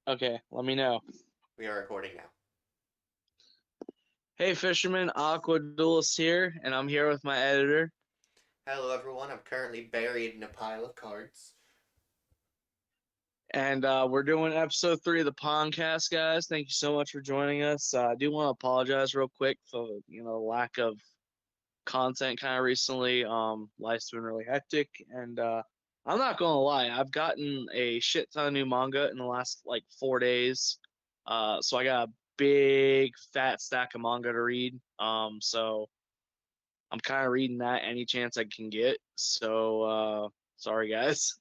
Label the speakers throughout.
Speaker 1: Okay, let me know.
Speaker 2: We are recording now.
Speaker 1: Hey, fisherman, Aqua Duelist here, and I'm here with my editor.
Speaker 2: Hello, everyone. I'm currently buried in a pile of cards.
Speaker 1: And we're doing episode 3 of the Pondcast, guys. Thank you so much for joining us. I do want to apologize real quick for lack of content kind of recently. Life's been really hectic, and I'm not gonna lie, I've gotten a shit ton of new manga in the last like 4 days. So I got a big fat stack of manga to read. So I'm kind of reading that any chance I can get. So sorry guys.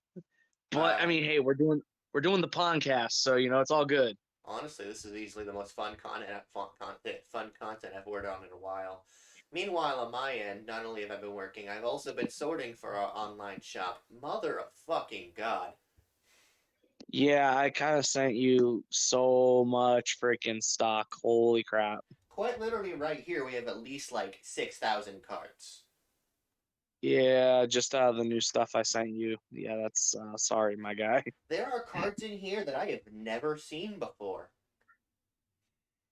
Speaker 1: But I
Speaker 2: Uh,
Speaker 1: mean, hey, we're doing the podcast, so it's all good.
Speaker 2: Honestly, this is easily the most fun content I've worked on in a while. Meanwhile, on my end, not only have I been working, I've also been sorting for our online shop. Mother of fucking god!
Speaker 1: Yeah, I kind of sent you so much freaking stock. Holy crap.
Speaker 2: Quite literally, right here, we have at least like 6,000 cards.
Speaker 1: Yeah, just the new stuff I sent you. Yeah, that's sorry, my guy.
Speaker 2: There are cards in here that I have never seen before.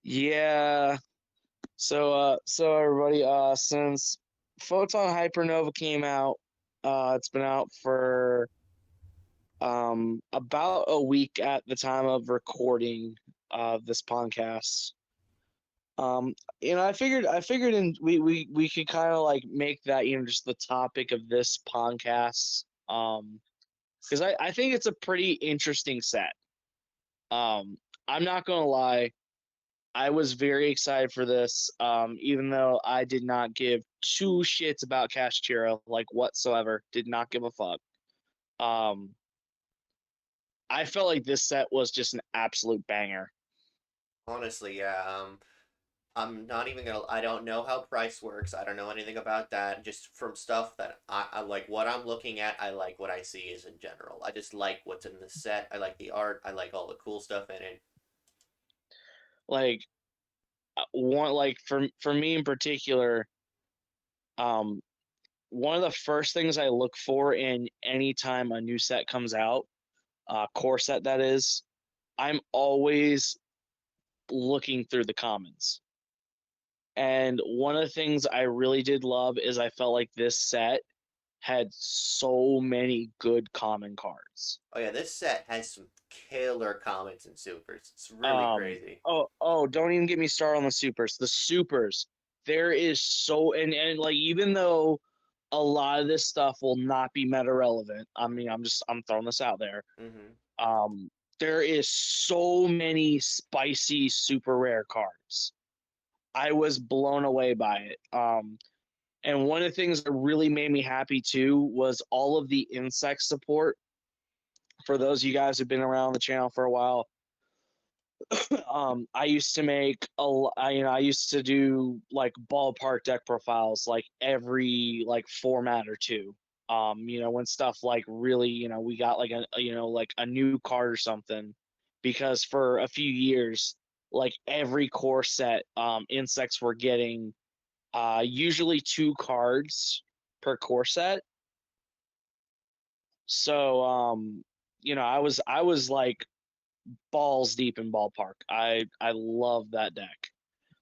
Speaker 1: Yeah. So everybody, since Photon Hypernova came out, it's been out for about a week at the time of recording this podcast. Um, I figured we could kind of like make that just the topic of this podcast. Because I think it's a pretty interesting set. Um, I'm not gonna lie, I was very excited for this. Even though I did not give two shits about Cashchiro, like whatsoever, did not give a fuck. Um, I felt like this set was just an absolute banger.
Speaker 2: Honestly, yeah. I'm not even gonna. I don't know how price works. I don't know anything about that. Just from stuff that I like, what I'm looking at. I like what I see is in general. I just like what's in the set. I like the art. I like all the cool stuff in it.
Speaker 1: Like one, like for me in particular, um, one of the first things I look for in any time a new set comes out, core set that is, I'm always looking through the commons. And one of the things I really did love is I felt like this set had so many good common cards.
Speaker 2: Oh yeah, this set has some killer comments and supers. It's really crazy.
Speaker 1: Oh, don't even get me started on the supers. The supers, there is so and like even though a lot of this stuff will not be meta relevant. I mean, I'm throwing this out there.
Speaker 2: Mm-hmm.
Speaker 1: Um, there is so many spicy super rare cards. I was blown away by it. And one of the things that really made me happy too was all of the insect support. For those of you guys who've been around the channel for a while, I used to make I used to do like ballpark deck profiles like every like format or two. When stuff like really, we got like like a new card or something, because for a few years, like every core set, insects were getting usually two cards per core set. So I was like balls deep in ballpark. I love that deck.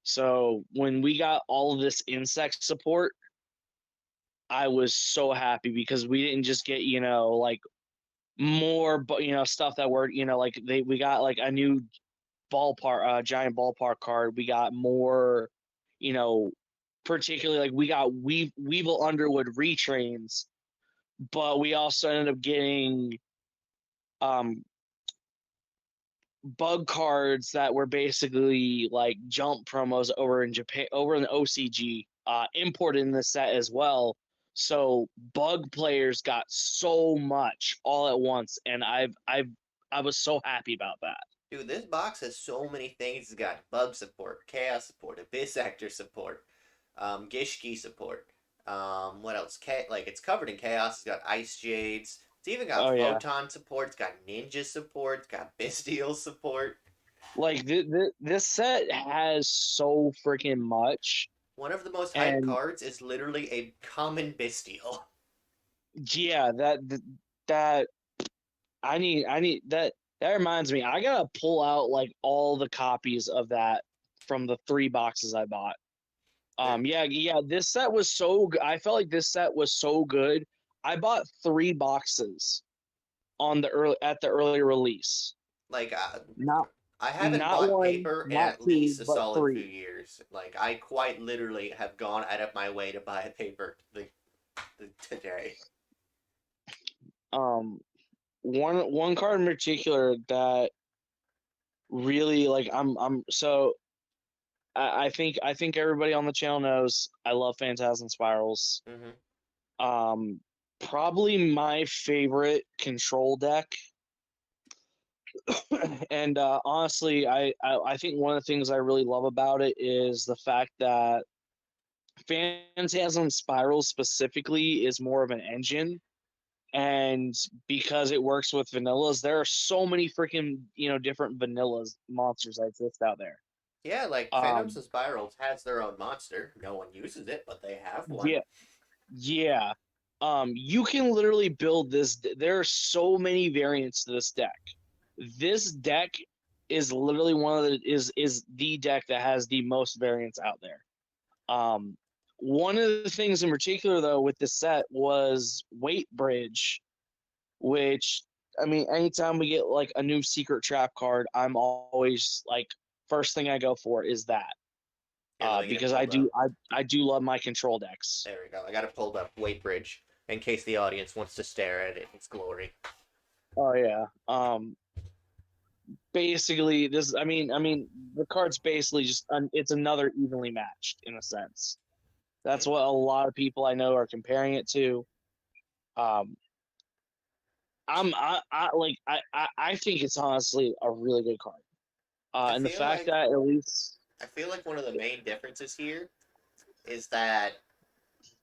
Speaker 1: So when we got all of this insect support, I was so happy because we didn't just get like more but stuff that were like we got like a new ballpark giant ballpark card. We got more, you know particularly like we got Weevil Underwood retrains, but we also ended up getting um bug cards that were basically like jump promos over in Japan, over in the OCG, imported in the set as well. So bug players got so much all at once, and I was so happy about that.
Speaker 2: Dude, this box has so many things. It's got bug support, chaos support, abyss actor support, Gishki support. What else? Like it's covered in chaos. It's got ice jades. It's even got
Speaker 1: Oh yeah,
Speaker 2: photon support. It's got ninja support. It's got bestial support.
Speaker 1: like this set has so freaking much,
Speaker 2: One of the most hyped
Speaker 1: and
Speaker 2: cards is literally a common bestial.
Speaker 1: yeah, that I need that. That reminds me, I gotta pull out like all the copies of that from the 3 boxes I bought.
Speaker 2: There,
Speaker 1: Yeah. This set was so good. I felt like this set was so good. I bought 3 boxes on the early release.
Speaker 2: like
Speaker 1: Not
Speaker 2: I haven't
Speaker 1: not
Speaker 2: bought
Speaker 1: one,
Speaker 2: paper in
Speaker 1: not
Speaker 2: at
Speaker 1: 2,
Speaker 2: least a
Speaker 1: but
Speaker 2: solid few
Speaker 1: 3.
Speaker 2: years. Like I quite literally have gone out of my way to buy a paper today.
Speaker 1: Um, one card in particular that really like I'm so I think everybody on the channel knows I love Phantasm Spirals.
Speaker 2: Hmm.
Speaker 1: Um, Probably my favorite control deck. And honestly, I think one of the things I really love about it is the fact that Phantasm Spirals specifically is more of an engine, and because it works with vanillas, there are so many freaking different vanillas monsters that exist out there.
Speaker 2: Yeah, like Phantoms
Speaker 1: Um,
Speaker 2: and Spirals has their own monster. No one uses it, but they have one.
Speaker 1: yeah, yeah. You can literally build this. There are so many variants to this deck. This deck is literally one of the is the deck that has the most variants out there. Um, One of the things in particular though with this set was weight bridge, which I mean, anytime we get like a new secret trap card, I'm always like first thing I go for is that.
Speaker 2: Here, let me get it
Speaker 1: Because
Speaker 2: pulled up.
Speaker 1: I do love my control decks.
Speaker 2: There we go. I got it pulled up. Weight bridge, in case the audience wants to stare at it. Its glory.
Speaker 1: Oh yeah. Basically this I mean the card's basically just it's another evenly matched in a sense. That's
Speaker 2: Hmm?
Speaker 1: what a lot of people I know are comparing it to. Um, I think it's honestly a really good card.
Speaker 2: I
Speaker 1: And the
Speaker 2: feel
Speaker 1: fact
Speaker 2: like
Speaker 1: that at least
Speaker 2: I feel like one of the main differences here is that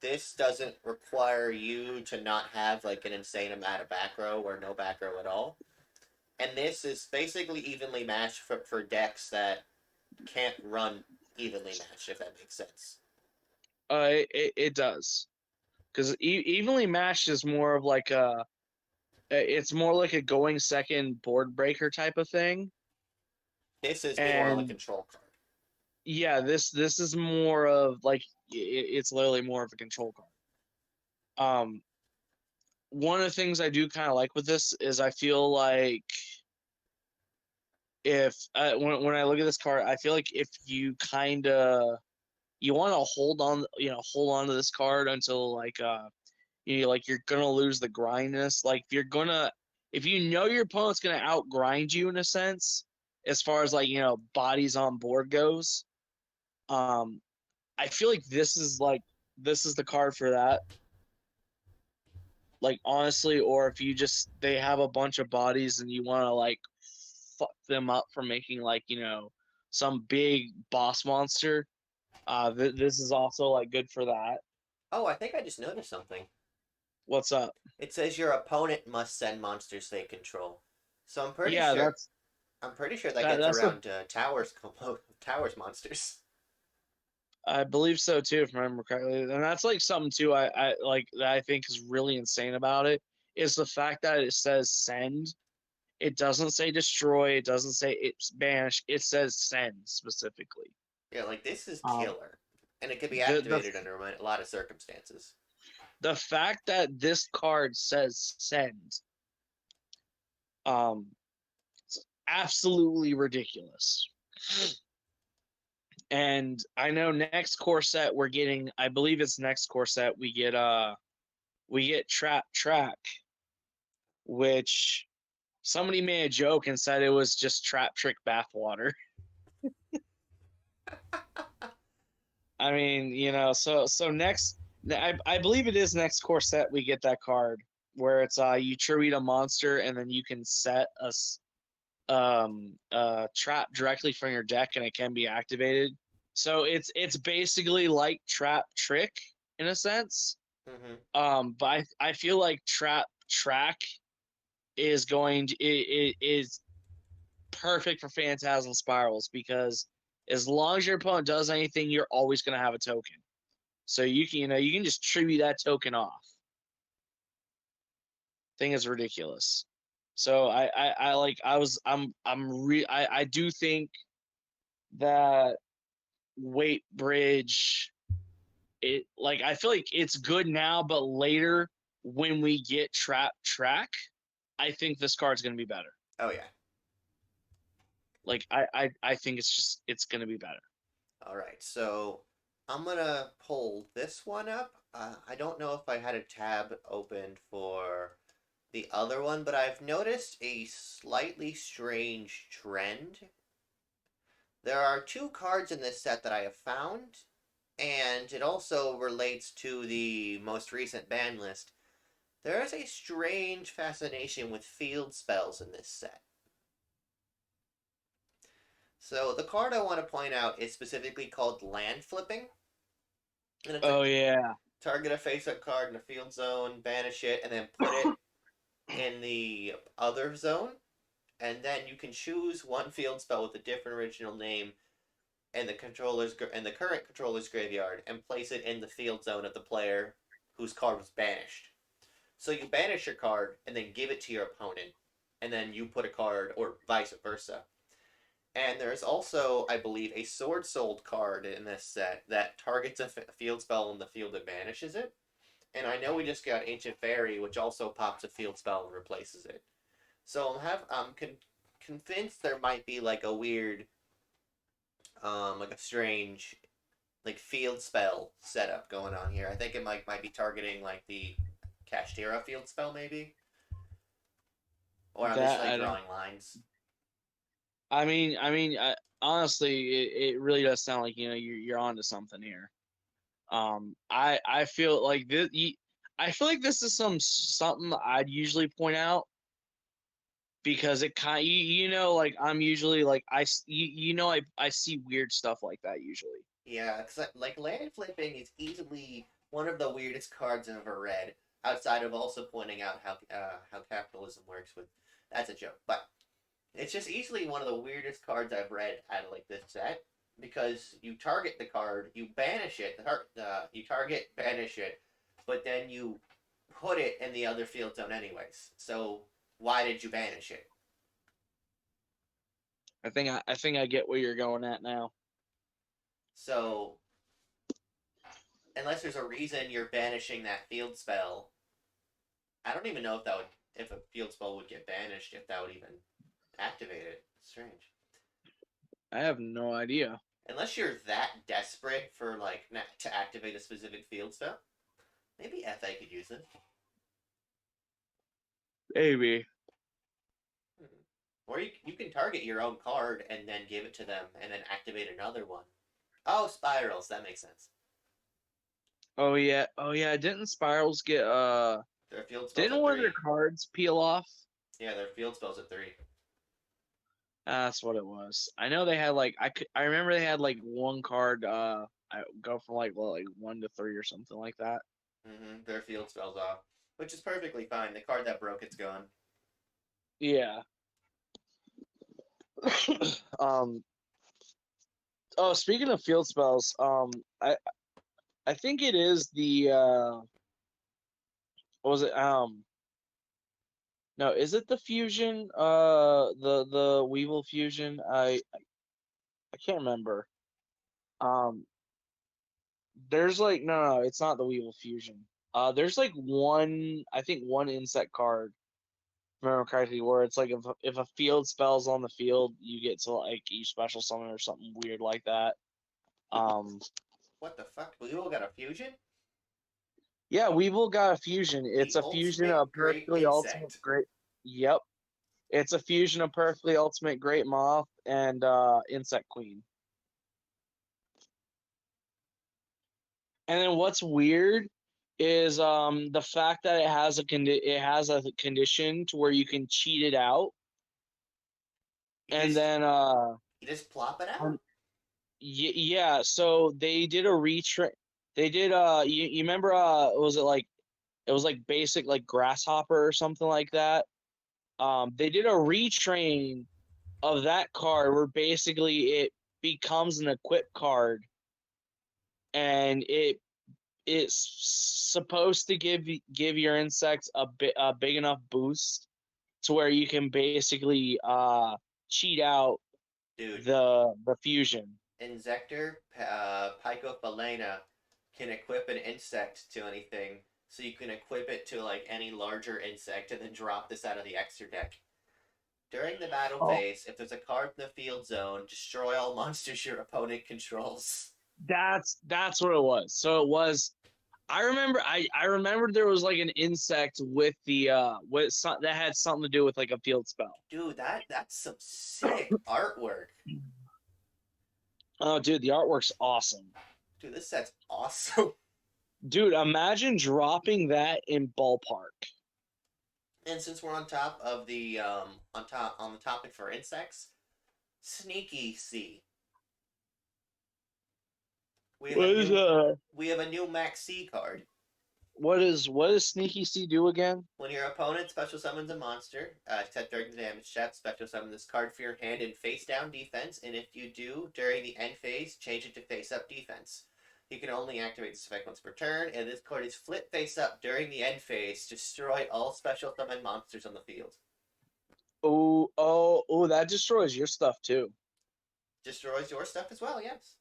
Speaker 2: this doesn't require you to not have like an insane amount of back row or no back row at all. And this is basically evenly matched for decks that can't run evenly matched, if that makes sense.
Speaker 1: it does because evenly matched is more of like it's more like a going second board breaker type of thing.
Speaker 2: This is more of a
Speaker 1: And
Speaker 2: control card.
Speaker 1: yeah, this is more of like it's literally more of a control card. Um, one of the things I do kind of like with this is I feel like if when I look at this card, I feel like if you kind of you want to hold on to this card until like you're gonna lose the grindness. Like if you know your opponent's gonna outgrind you in a sense, as far as like bodies on board goes. Um, I feel like this is the card for that. Like honestly, or if you just they have a bunch of bodies and you want to like fuck them up for making like some big boss monster. This is also like good for that.
Speaker 2: Oh, I think I just noticed something.
Speaker 1: What's up?
Speaker 2: It says your opponent must send monsters they control. So
Speaker 1: Yeah,
Speaker 2: I'm pretty sure that gets
Speaker 1: that's a
Speaker 2: around towers monsters.
Speaker 1: I believe so too, if I remember correctly. And that's like something too I like that I think is really insane about it is the fact that it says send. It doesn't say destroy. It doesn't say it's banish. It says send specifically.
Speaker 2: Yeah, like this is
Speaker 1: Um,
Speaker 2: killer, and it can be
Speaker 1: the
Speaker 2: activated under a lot of circumstances.
Speaker 1: the fact that this card says send, um, it's absolutely ridiculous. And I know next core set we're getting. I believe it's next core set we get trap track, which somebody made a joke and said it was just trap trick bathwater. I mean, so next, I believe it is next core set we get that card where it's you tribute a monster and then you can set a trap directly from your deck and it can be activated. So it's basically like trap trick in a sense.
Speaker 2: Hmm.
Speaker 1: But I feel like trap track is going to it is perfect for Phantasm Spirals because as long as your opponent does anything, you're always going to have a token. So you can just tribute that token off. Thing is ridiculous. So I do think that weight bridge, it like I feel like it's good now, but later when we get trap track, I think this card's gonna be better.
Speaker 2: Oh yeah.
Speaker 1: Like I think it's gonna be better.
Speaker 2: All right. So I'm gonna pull this one up. I don't know if I had a tab opened for the other one, but I've noticed a slightly strange trend. There are two cards in this set that I have found, and it also relates to the most recent ban list. There is a strange fascination with field spells in this set. So the card I want to point out is specifically called Land Flipping, and it's a
Speaker 1: Oh yeah.
Speaker 2: target a face-up card in a field zone, banish it, and then put it in the other zone. And then you can choose one field spell with a different original name in the current controller's graveyard and place it in the field zone of the player whose card was banished. So you banish your card and then give it to your opponent, and then you put a card, or vice versa. And there's also, I believe, a Sword Soul card in this set that targets a field spell in the field and banishes it. And I know we just got Ancient Fairy, which also pops a field spell and replaces it. So convinced there might be like a weird, like a strange, like field spell setup going on here. I think it might be targeting like the Kashtira field spell maybe, or I'm just
Speaker 1: That
Speaker 2: like
Speaker 1: I don't.
Speaker 2: drawing lines.
Speaker 1: Honestly, it really does sound like you're onto something here. I feel like this. I feel like this is something I'd usually point out because it kind like I'm usually like I see weird stuff like that usually.
Speaker 2: Yeah, cause like land flipping is easily one of the weirdest cards I've ever read. Outside of also pointing out how capitalism works with that's a joke, but it's just easily one of the weirdest cards I've read out of like this set because you target the card, you banish it, you target banish it, but then you put it in the other field zone anyways. So why did you banish it?
Speaker 1: I think I get where you're going at now.
Speaker 2: So unless there's a reason you're banishing that field spell, I don't even know if a field spell would get banished if that would even activate it. It's strange.
Speaker 1: I have no idea.
Speaker 2: Unless you're that desperate for like to activate a specific field spell, maybe FA could use it.
Speaker 1: Maybe.
Speaker 2: Hmm. Or you can target your own card and then give it to them and then activate another one. Oh, spirals. That makes sense.
Speaker 1: Oh yeah. Oh yeah. Didn't Spirals get
Speaker 2: Their field spells
Speaker 1: Didn't
Speaker 2: at
Speaker 1: one of their
Speaker 2: three.
Speaker 1: cards peel off?
Speaker 2: Yeah, their field spells at three.
Speaker 1: That's what it was. I know they had like I remember they had like one card I go from like 1 to 3 or something like that.
Speaker 2: Their field spells off, which is perfectly fine. The card that broke, it's gone.
Speaker 1: Yeah. um oh, speaking of field spells, I think it is the what was it no, is it the fusion the Weevil fusion? I can't remember. Um there's like no, it's not the Weevil fusion. There's like I think one insect card, if I remember correctly, where it's like if a field spell's on the field, you get to like each special summon or something weird like that. Um,
Speaker 2: What the fuck? We all got a fusion?
Speaker 1: yeah, Weevil got a fusion. It's
Speaker 2: The
Speaker 1: a fusion of
Speaker 2: ultimate great
Speaker 1: perfectly ultimate
Speaker 2: insect.
Speaker 1: great. Yep, it's a fusion of perfectly ultimate great moth and insect queen. And then what's weird is the fact that it has a condition to where you can cheat it out,
Speaker 2: You
Speaker 1: and
Speaker 2: just
Speaker 1: then
Speaker 2: you just plop it out?
Speaker 1: um, yeah, so they did a retrain. They did you remember was it was like basic like grasshopper or something like that. They did a retrain of that card where basically it becomes an equip card, and it's supposed to give your insects a big enough boost to where you can basically cheat out
Speaker 2: Dude,
Speaker 1: the fusion.
Speaker 2: Insector, Pycophalena can equip an insect to anything, so you can equip it to like any larger insect and then drop this out of the extra deck. During the battle
Speaker 1: Oh,
Speaker 2: phase, if there's a card in the field zone, destroy all monsters your opponent controls.
Speaker 1: that's what it was. So it was. I remembered there was like an insect with that had something to do with like a field spell.
Speaker 2: Dude, that's some sick artwork.
Speaker 1: Oh, dude, the artwork's awesome.
Speaker 2: Dude, this set's awesome.
Speaker 1: Dude, imagine dropping that in ballpark.
Speaker 2: And since we're on top of the on the topic for insects, Sneaky C. We have
Speaker 1: What
Speaker 2: a
Speaker 1: is
Speaker 2: new we have a new Max C card.
Speaker 1: what does Sneaky C do again?
Speaker 2: When your opponent special summons a monster, except during the damage step, special summon this card for your hand in face down defense, and if you do, during the end phase, change it to face up defense. You can only activate this effect once per turn, and this card is flip face up during the end phase, destroy all special summon monsters on the field.
Speaker 1: Oh, that destroys your stuff too.
Speaker 2: Destroys your stuff as well, yes.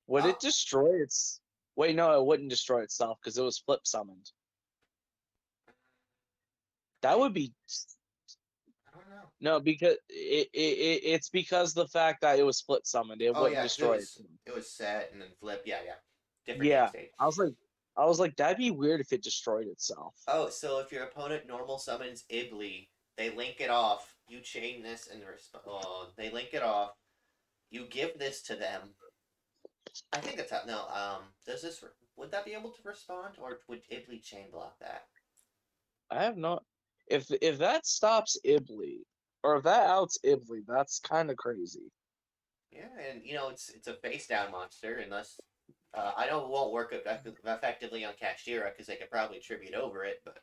Speaker 1: Would it
Speaker 2: Oh,
Speaker 1: destroy its Wait, no, it wouldn't destroy itself because it was flip summoned. That
Speaker 2: I
Speaker 1: would be
Speaker 2: I don't know.
Speaker 1: no, because it's because the fact that it was split summoned, it
Speaker 2: Oh
Speaker 1: wouldn't
Speaker 2: yeah, because
Speaker 1: destroy it.
Speaker 2: it was set and then flip. Yeah, yeah. Different game
Speaker 1: Yeah,
Speaker 2: state.
Speaker 1: I was like, that'd be weird if it destroyed itself.
Speaker 2: Oh, so if your opponent normal summons Ibly, they link it off. You chain this and they link it off. You give this to them. I think that's how. No, does this would that be able to respond, or would Ibly chain block that?
Speaker 1: I have not. If that stops Ibly, or if that outs Ibly, that's kind of crazy.
Speaker 2: Yeah, and it's a face down monster unless I know it won't work effectively on Kashtira because they could probably tribute over it, but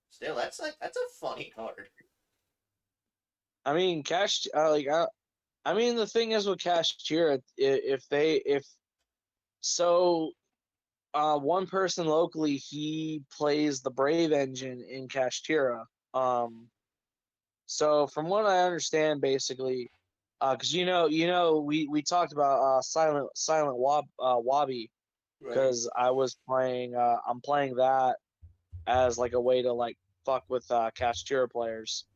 Speaker 2: still, that's a funny card.
Speaker 1: I mean, I mean, the thing is with Cashier, if so, one person locally he plays the Brave engine in Kashtira. So from what I understand, basically, because we talked about Wabi
Speaker 2: Right.
Speaker 1: because I'm playing that as like a way to like fuck with Kashtira players.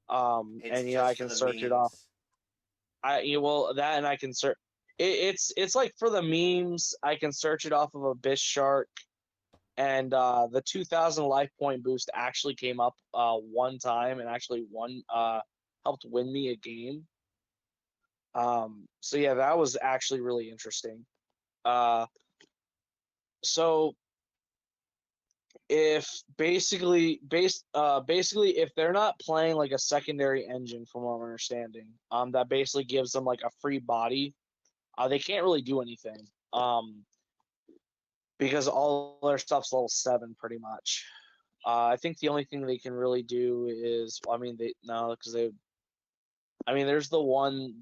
Speaker 2: It's
Speaker 1: And
Speaker 2: just
Speaker 1: I
Speaker 2: for
Speaker 1: can
Speaker 2: the
Speaker 1: search it off.
Speaker 2: memes.
Speaker 1: That and I can search. It's like for the memes. I can search it off of Abyss Shark, and the 2,000 life point boost actually came up one time and actually helped win me a game. So yeah, that was actually really interesting. Uh, so if basically if they're not playing like a secondary engine, from what I'm understanding, that basically gives them like a free body. They can't really do anything. Because all their stuff's level 7 pretty much. I think the only thing they can really do is, I mean, they no, because they, I mean, there's the one.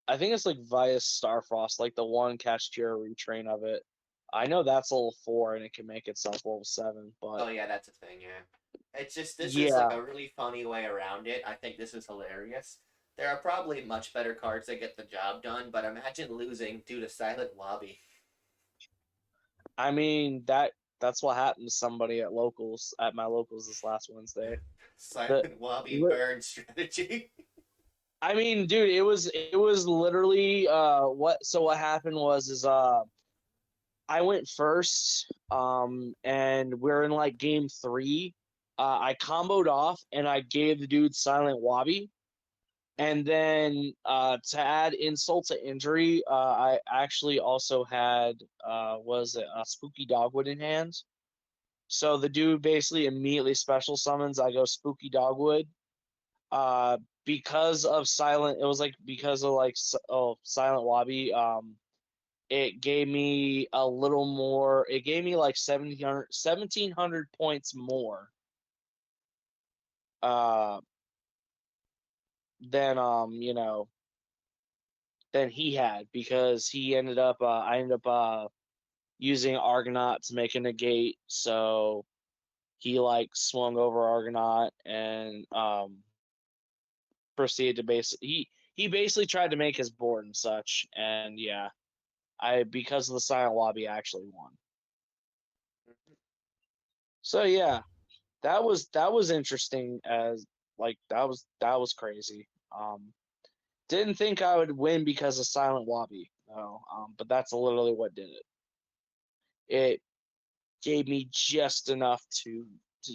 Speaker 1: I think it's like via Starfrost, like the one Kashtira retrain of it. I know that's level 4 and it can make itself level 7, but
Speaker 2: Oh yeah, that's a thing. Yeah, it's just this is like
Speaker 1: yeah,
Speaker 2: a really funny way around it. I think this is hilarious. There are probably much better cards that get the job done, but imagine losing due to Silent Wabi.
Speaker 1: I mean that's what happened to somebody at my locals this last Wednesday. The
Speaker 2: Silent Wabi burn strategy.
Speaker 1: I mean, dude, it was literally what happened was I went first, and we're in like game 3. I comboed off and I gave the dude Silent Wabi. And then to add insult to injury, I actually also had was it a Spooky Dogwood in hand. So the dude basically immediately special summons. I go Spooky Dogwood. Uh, because of silent, it was like because of like Silent Wabi. It gave me a little more. It gave me like 1,700 points more. Uh, than than he had because he ended up. I ended up using Argonaut to make a negate. So he like swung over Argonaut and proceeded to he basically tried to make his board and such, and yeah, I because of the silent lobby I actually won. So yeah, that was interesting as like that was crazy. Didn't think I would win because of silent lobby, no. But that's literally what did it. It gave me just enough to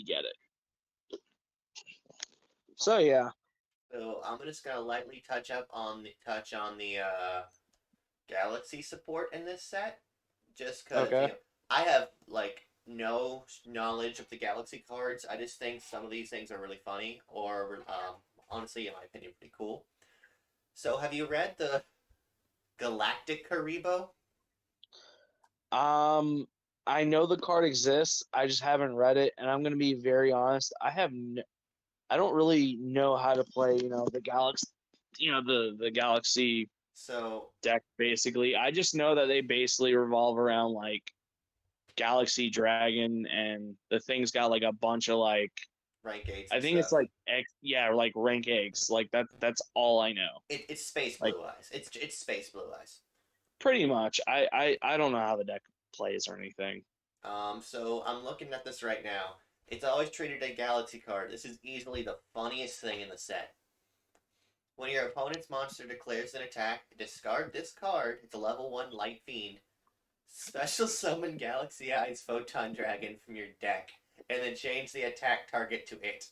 Speaker 1: get it. So yeah.
Speaker 2: So I'm just gonna lightly touch on the Galaxy support in this set, just because
Speaker 1: Okay.
Speaker 2: I have like no knowledge of the Galaxy cards. I just think some of these things are really funny, or honestly, in my opinion, pretty cool. So have you read the Galactic Karibo?
Speaker 1: Um, I know the card exists. I just haven't read it, and I'm gonna be very honest. I don't really know how to play. The Galaxy. The Galaxy
Speaker 2: So
Speaker 1: deck. Basically, I just know that they basically revolve around like Galaxy Dragon, and the thing's got like a bunch of like.
Speaker 2: rank eights
Speaker 1: I
Speaker 2: and
Speaker 1: think it's
Speaker 2: stuff.
Speaker 1: like yeah, like rank eggs. Like that. That's all I know.
Speaker 2: It's Space
Speaker 1: Like
Speaker 2: Blue Eyes. It's Space Blue Eyes.
Speaker 1: pretty much. I don't know how the deck plays or anything.
Speaker 2: So I'm looking at this right now. It's always treated a Galaxy card. This is easily the funniest thing in the set. When your opponent's monster declares an attack, discard this card. It's a level 1 Light Fiend. Special summon Galaxy Eyes Photon Dragon from your deck, and then change the attack target to it.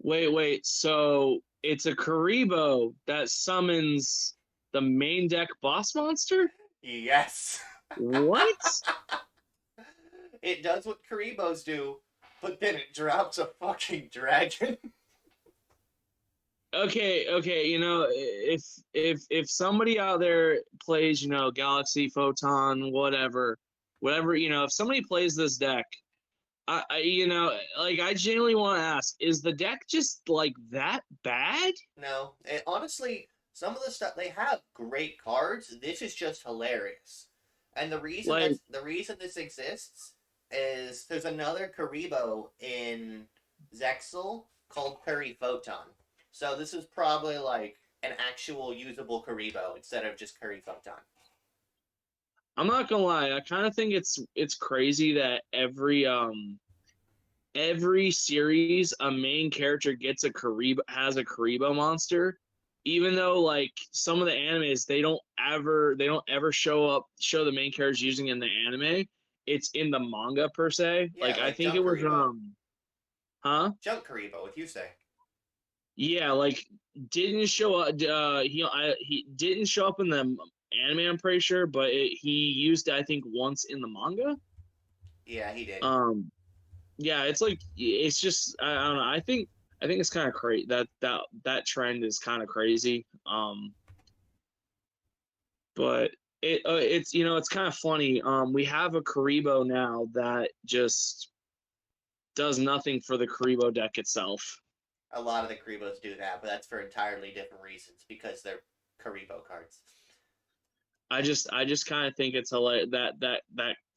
Speaker 1: Wait. So it's a Karibo that summons the main deck boss monster?
Speaker 2: Yes!
Speaker 1: What?
Speaker 2: It does what Karibos do, but then it drops a fucking dragon.
Speaker 1: Okay. If somebody out there plays, Galaxy Photon, whatever, if somebody plays this deck, like I genuinely want to ask, is the deck just like that bad?
Speaker 2: No, honestly, some of the stuff they have great cards. This is just hilarious, and
Speaker 1: Like,
Speaker 2: the reason this exists is there's another Karibo in Zexal called Curry Photon. So this is probably like an actual usable Karibo instead of just Curry Photon.
Speaker 1: I'm not gonna lie, I kind of think it's crazy that every series a main character gets a Karibo has a Karibo monster, even though like some of the animes they don't ever show the main characters using it in the anime. It's in the manga per se.
Speaker 2: Yeah,
Speaker 1: Like I
Speaker 2: like
Speaker 1: think
Speaker 2: Junk
Speaker 1: it was
Speaker 2: Karibo.
Speaker 1: huh?
Speaker 2: Junk Karibo, what you say?
Speaker 1: Yeah, like didn't show up he didn't show up in the anime, I'm pretty sure, but he used it I think once in the manga.
Speaker 2: Yeah, he did.
Speaker 1: Um yeah, it's like it's just I don't know. I think it's kind of crazy that trend is kind of crazy. But it's it's kind of funny. We have a Karibo now that just does nothing for the Karibo deck itself.
Speaker 2: A lot of the Karibos do that, but that's for entirely different reasons because they're Karibo cards.
Speaker 1: I just kind of think it's that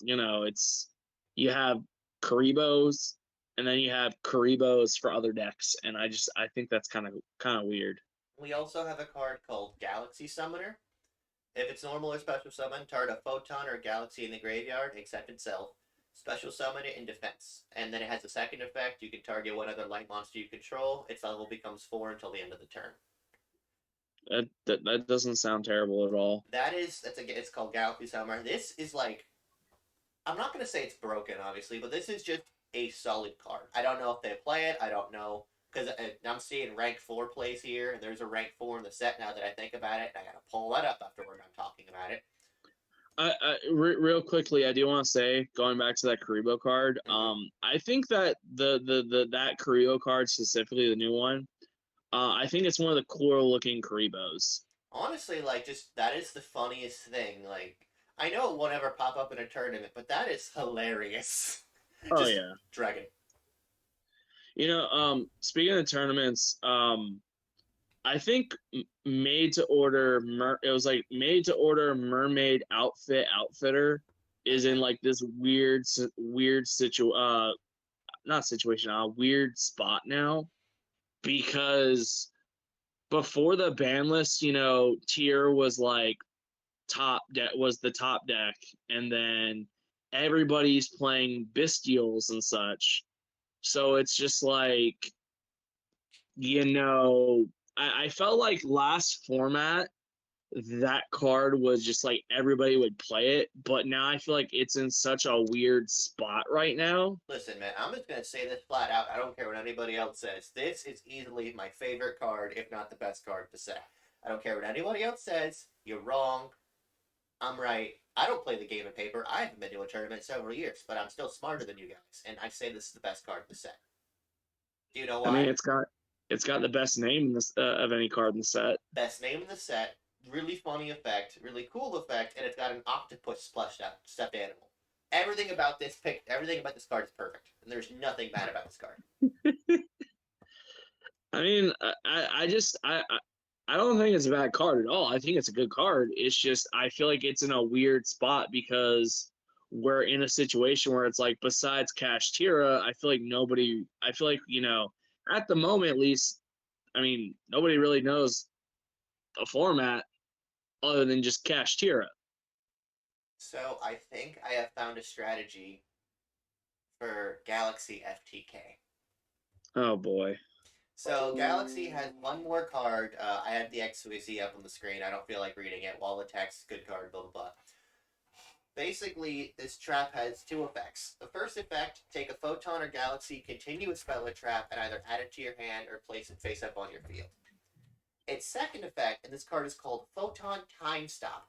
Speaker 1: it's you have Karibos and then you have Karibos for other decks, and I think that's kind of weird.
Speaker 2: We also have a card called Galaxy Summoner. If it's normal or special summon, target a photon or a galaxy in the graveyard, except itself. Special summon it in defense. And then it has a second effect. You can target one other light monster you control. Its level becomes 4 until the end of the turn.
Speaker 1: That doesn't sound terrible at all.
Speaker 2: It's called Galaxy Summoner. This is like, I'm not going to say it's broken, obviously, but this is just a solid card. I don't know if they play it. I don't know. Because I'm seeing rank 4 plays here, and there's a rank 4 in the set now that I think about it. And I got to pull that up after we're done talking about it.
Speaker 1: Real quickly, I do want to say, going back to that Karibo card,
Speaker 2: Mm-hmm.
Speaker 1: I think that that Karibo card specifically, the new one, I think it's one of the cooler looking Karibos.
Speaker 2: Honestly, like, just that is the funniest thing. Like, I know it won't ever pop up in a tournament, but that is hilarious.
Speaker 1: Oh
Speaker 2: Just
Speaker 1: yeah.
Speaker 2: dragon.
Speaker 1: Speaking of tournaments, I think made to order it was like made to order mermaid outfitter is in
Speaker 2: Mm-hmm.
Speaker 1: like this weird not situation, a weird spot now because before the ban list, tier was like was the top deck, and then everybody's playing bestials and such. So it's just like, I felt like last format that card was just like everybody would play it, but now I feel like it's in such a weird spot right now.
Speaker 2: Listen, man, I'm just gonna say this flat out. I don't care what anybody else says. This is easily my favorite card, if not the best card to set. I don't care what anybody else says. You're wrong. I'm right. I don't play the game of paper. I haven't been to a tournament in several years, but I'm still smarter than you guys, and I say this is the best card to set. Do you know
Speaker 1: I mean,
Speaker 2: why?
Speaker 1: it's got the best name in this of any card in the set.
Speaker 2: Best name in the set, really funny effect, really cool effect, and it's got an octopus splashed out stuffed animal. Everything about this card is perfect, and there's nothing bad about this card.
Speaker 1: I mean, I don't think it's a bad card at all. I think it's a good card. It's just I feel like it's in a weird spot because we're in a situation where it's like, besides Cash Tira, I feel like at the moment at least, I mean, nobody really knows a format other than just Cash Tira.
Speaker 2: So I think I have found a strategy for Galaxy FTK.
Speaker 1: Oh boy.
Speaker 2: So Galaxy has one more card. I had the XYZ up on the screen. I don't feel like reading it. Wall attacks, good card, blah blah blah. Basically, this trap has two effects. The first effect, take a photon or galaxy, continue a spell or trap, and either add it to your hand or place it face up on your field. Its second effect, and this card is called Photon Time Stop.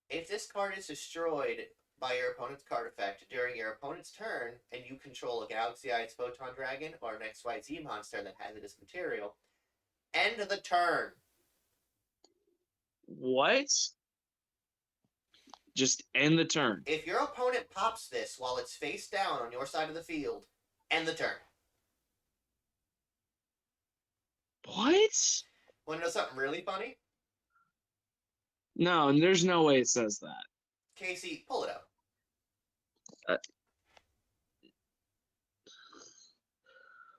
Speaker 2: If this card is destroyed by your opponent's card effect during your opponent's turn, and you control a Galaxy-Eyed Photon Dragon or an XYZ monster that has this material, end the turn.
Speaker 1: What? Just end the turn.
Speaker 2: If your opponent pops this while it's face down on your side of the field, end the turn.
Speaker 1: What?
Speaker 2: Want to know something really funny?
Speaker 1: No, and there's no way it says that.
Speaker 2: Casey, pull it up.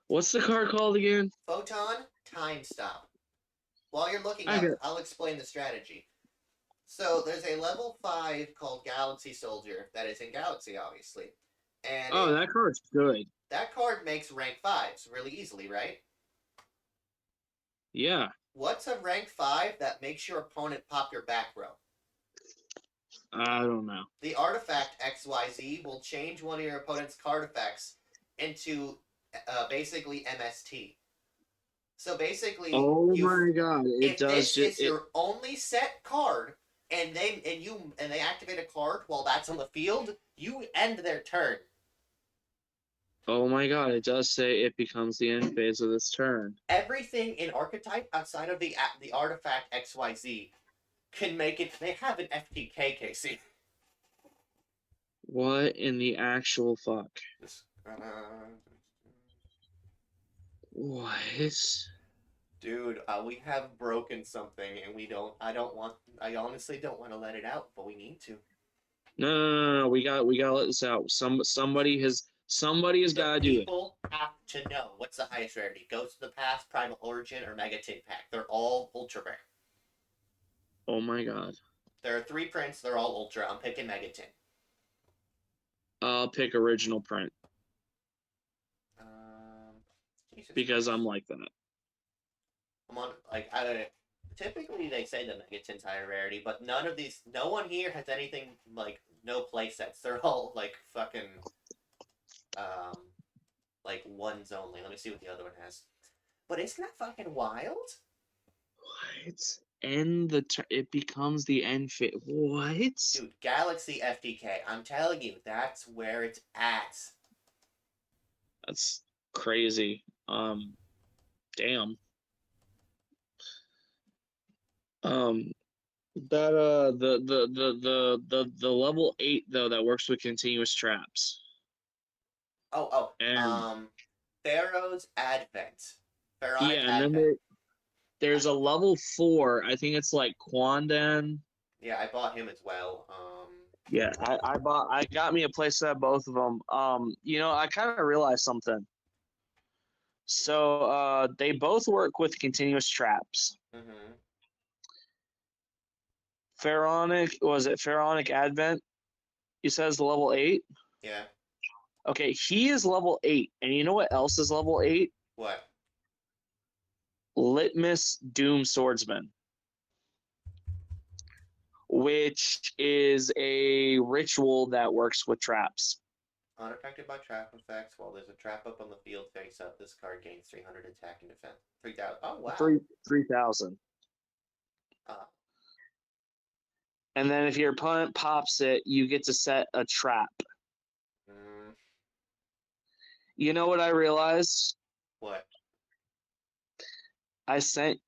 Speaker 1: What's the card called again?
Speaker 2: Photon Time Stop. While you're looking up, I'll explain the strategy. So there's a level 5 called Galaxy Soldier that is in Galaxy, obviously. And
Speaker 1: that card's good.
Speaker 2: That card makes rank 5s really easily, right?
Speaker 1: Yeah.
Speaker 2: What's a rank 5 that makes your opponent pop your back row?
Speaker 1: I don't know.
Speaker 2: The artifact XYZ will change one of your opponent's card effects into basically MST. So basically,
Speaker 1: oh my god,
Speaker 2: if this is your only set card, and they activate a card while that's on the field, you end their turn.
Speaker 1: Oh my god, it does say it becomes the end phase of this turn.
Speaker 2: Everything in archetype outside of the artifact XYZ can make it. They have an FTK, Casey.
Speaker 1: What in the actual fuck? What?
Speaker 2: Dude, we have broken something, and I honestly don't want to let it out, but we need to.
Speaker 1: No. We got to let this out. Somebody has got to do it.
Speaker 2: People have to know what's the highest rarity. Ghost of the Past, Primal Origin, or Mega Tin Pack. They're all ultra rare.
Speaker 1: Oh my god.
Speaker 2: There are 3 prints. They're all ultra. I'm picking Mega Tin.
Speaker 1: I'll pick original print. Because I'm like that.
Speaker 2: I'm on typically they say the Mega Tin's higher rarity, but no one here has anything like no play sets. They're all like fucking like ones only. Let me see what the other one has. But isn't that fucking wild?
Speaker 1: What? It becomes the end fit. What?
Speaker 2: Dude, Galaxy FTK. I'm telling you, that's where it's at.
Speaker 1: That's crazy. Damn. That the level 8 though that works with continuous traps.
Speaker 2: Pharaoh's Advent.
Speaker 1: And then there's a level 4. I think it's like Quandan.
Speaker 2: Yeah, I bought him as well.
Speaker 1: Yeah, I got me a playset of both of them. I kind of realized something. So they both work with continuous traps.
Speaker 2: Mm-hmm.
Speaker 1: Pharaonic Advent? He says level 8.
Speaker 2: Yeah.
Speaker 1: Okay, he is level 8, and you know what else is level 8?
Speaker 2: What?
Speaker 1: Litmus Doom Swordsman, which is a ritual that works with traps.
Speaker 2: Unaffected by trap effects, while there's a trap up on the field face up, this card gains 300 attack and defense. 3,000. Oh, wow.
Speaker 1: 3,000.
Speaker 2: Uh,
Speaker 1: And then if your opponent pops it, you get to set a trap.
Speaker 2: mm,
Speaker 1: You know what I realized?
Speaker 2: what?
Speaker 1: I sent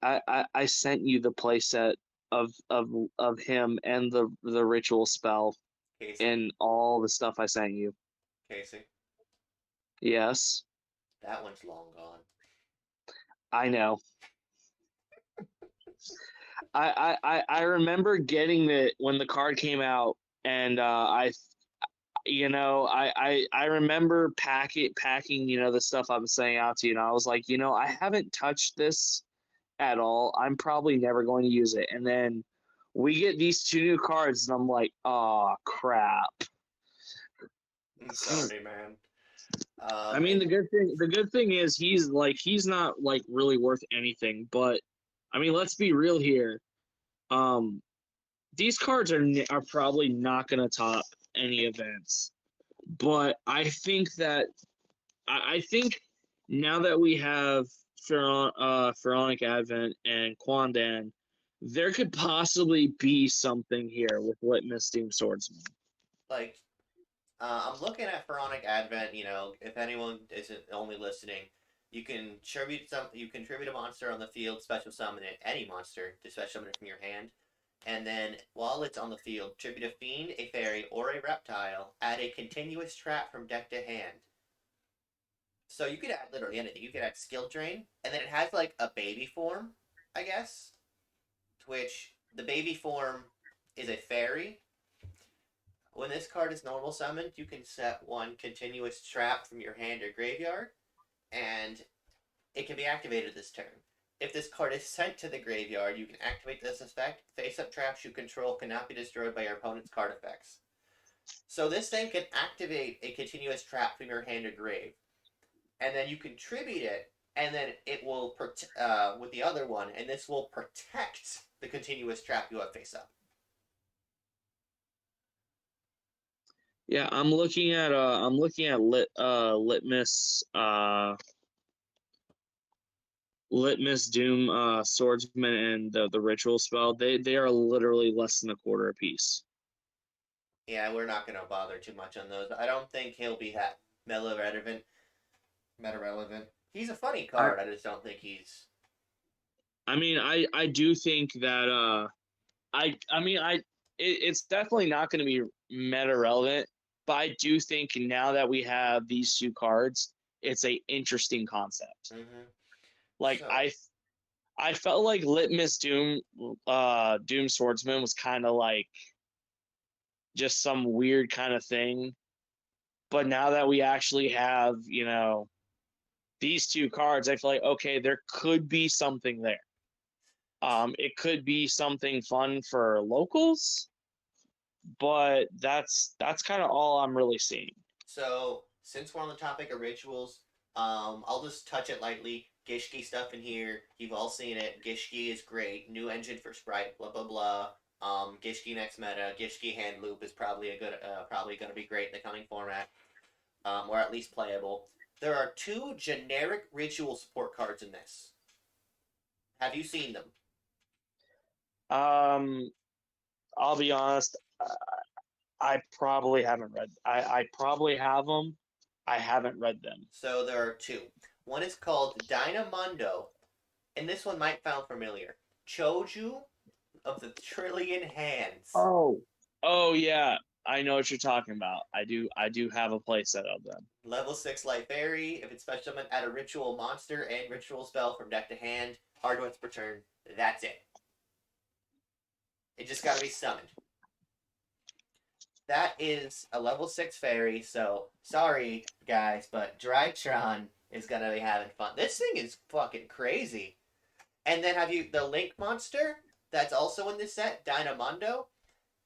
Speaker 1: you the playset of him and the ritual spell
Speaker 2: Casey?
Speaker 1: and all the stuff I sent you.
Speaker 2: Casey?
Speaker 1: Yes,
Speaker 2: That one's long gone.
Speaker 1: I know. I remember getting it when the card came out, and I remember packing the stuff I was sending out to you, and I was like, I haven't touched this at all. I'm probably never going to use it. And then we get these two new cards, and I'm like, oh crap.
Speaker 2: I'm sorry, man.
Speaker 1: I mean,
Speaker 2: And
Speaker 1: the good thing is he's not like really worth anything, but I mean, let's be real here. Um, these cards are probably not going to top any events, but I think now that we have Pharaonic Advent and Quandan, there could possibly be something here with Litmus Doom Swordsman.
Speaker 2: like, I'm looking at Pharaonic Advent. If anyone isn't only listening, you contribute a monster on the field, special summon it, any monster to special summon it from your hand, and then while it's on the field, tribute a fiend, a fairy, or a reptile. Add a continuous trap from deck to hand. So you could add literally anything. You could add skill drain, and then it has like a baby form, I guess, which the baby form is a fairy. When this card is normal summoned, you can set one continuous trap from your hand or graveyard, and it can be activated this turn. If this card is sent to the graveyard, you can activate this effect. Face-up traps you control cannot be destroyed by your opponent's card effects. So this thing can activate a continuous trap from your hand or grave, and then you contribute it, and then it will with the other one, and this will protect the continuous trap you have face-up.
Speaker 1: Yeah, I'm looking at Litmus Doom Swordsman and the ritual spell. They are literally less than a quarter apiece.
Speaker 2: Yeah, we're not going to bother too much on those. I don't think he'll be that meta relevant. Meta relevant. He's a funny
Speaker 1: I
Speaker 2: card. I just don't think he's.
Speaker 1: I mean I do think that I mean it's definitely not going to be meta relevant, but I do think now that we have these two cards, it's a interesting concept.
Speaker 2: Mm-hmm.
Speaker 1: Like
Speaker 2: So,
Speaker 1: I felt like Litmus Doom Swordsman was kind of like just some weird kind of thing. But now that we actually have, these two cards, I feel like okay, there could be something there. It could be something fun for locals, but that's kind of all I'm really seeing.
Speaker 2: so since we're on the topic of rituals, I'll just touch it lightly. Gishki stuff in here. You've all seen it. Gishki is great. New engine for Sprite. Blah blah blah. Gishki next meta. Gishki hand loop is probably going to be great in the coming format. Or at least playable. There are two generic ritual support cards in this. Have you seen them?
Speaker 1: Um, I'll be honest, I probably haven't read. I probably have them. I haven't read them.
Speaker 2: So there are two. One is called Dynamundo, and this one might sound familiar. Choju of the Trillion Hands.
Speaker 1: Oh, oh yeah, I know what you're talking about. I do have a playset of them.
Speaker 2: Level 6 Light Fairy. If it's special summon, add a ritual monster and ritual spell from deck to hand. Hard ones per turn. That's it. It just gotta be summoned. That is a level 6 fairy, so sorry, guys, but Drytron is going to be having fun. This thing is fucking crazy. And then have you the Link monster that's also in this set, Dynamondo,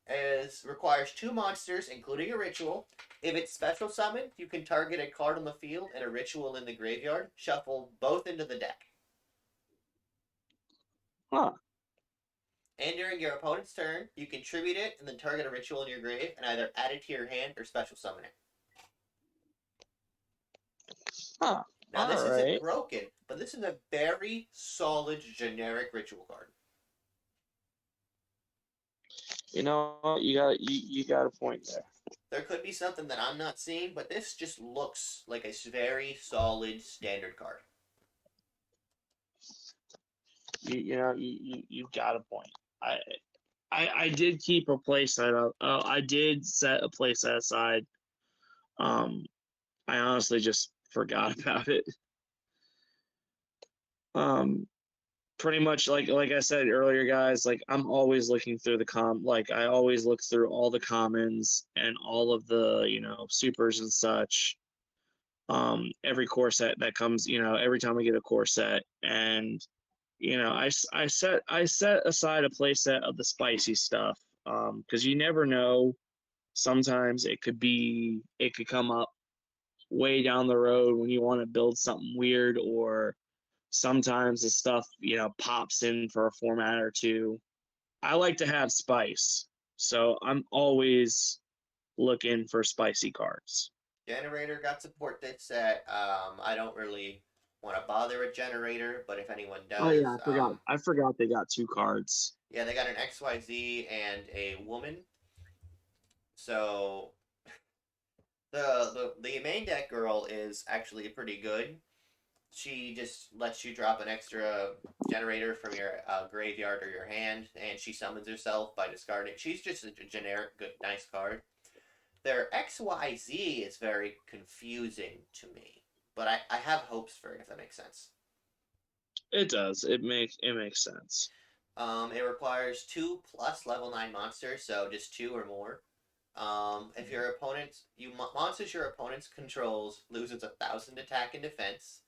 Speaker 2: is requires 2 monsters, including a ritual. If it's special summoned, you can target a card on the field and a ritual in the graveyard. Shuffle both into the deck.
Speaker 1: Huh.
Speaker 2: And during your opponent's turn, you can tribute it and then target a ritual in your grave and either add it to your hand or special summon it.
Speaker 1: Huh.
Speaker 2: Now,
Speaker 1: All
Speaker 2: this isn't
Speaker 1: right.
Speaker 2: broken, but this is a very solid generic ritual card.
Speaker 1: You know, you got a point there.
Speaker 2: There could be something that I'm not seeing, but this just looks like a very solid standard card.
Speaker 1: You got a point. I did keep a playset up. I did set a playset aside. I honestly just forgot about it. Pretty much like I said earlier, guys. Like I'm always looking through I always look through all the commons and all of the supers and such. Every core set that comes, every time we get a core set, and I set aside a playset of the spicy stuff because you never know. Sometimes it could come up way down the road when you want to build something weird, or sometimes the stuff pops in for a format or two. I like to have spice, so I'm always looking for spicy cards.
Speaker 2: Generator got support this set. I don't really want to bother a generator, but if anyone
Speaker 1: Oh yeah,
Speaker 2: does,
Speaker 1: I forgot they got 2 cards.
Speaker 2: yeah, they got an XYZ and a woman. So the main deck girl is actually pretty good. She just lets you drop an extra generator from your graveyard or your hand, and she summons herself by discarding. She's just a generic, good, nice card. Their XYZ is very confusing to me, but I have hopes for it, if that makes sense.
Speaker 1: It does. It makes sense.
Speaker 2: It requires 2+ level 9 monsters, so just 2 or more. If your opponent monsters your opponent's controls loses 1,000 attack and defense.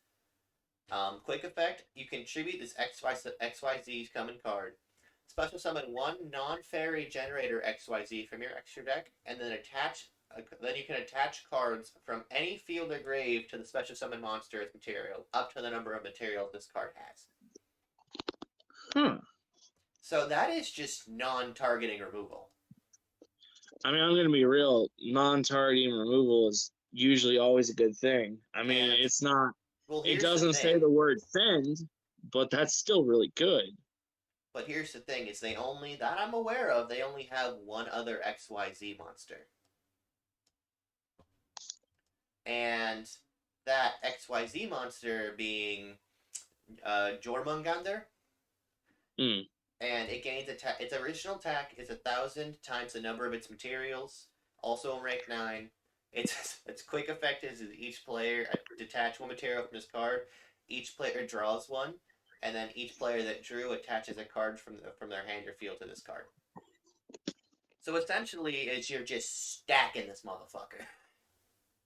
Speaker 2: Quick effect: you contribute this XYZ common card. Special summon 1 non-fairy generator XYZ from your extra deck, and then Then you can attach cards from any field or grave to the special summon monster as material, up to the number of materials this card has.
Speaker 1: Huh.
Speaker 2: So that is just non-targeting removal.
Speaker 1: I mean, I'm going to be real. Non-targeting removal is usually always a good thing. I mean,
Speaker 2: And
Speaker 1: it's not.
Speaker 2: well,
Speaker 1: It
Speaker 2: here's the
Speaker 1: doesn't say
Speaker 2: thing.
Speaker 1: the word fend, but that's still really good.
Speaker 2: But here's the thing: is they only that I'm aware of. They only have one other XYZ monster, and that XYZ monster being Jormungandr.
Speaker 1: Mm.
Speaker 2: And it gains attack. Its original attack is 1,000 times the number of its materials. Also in rank 9. Its quick effect is each player detach 1 material from his card. Each player draws 1, and then each player that drew attaches a card from their hand or field to this card. So essentially, is you're just stacking this motherfucker.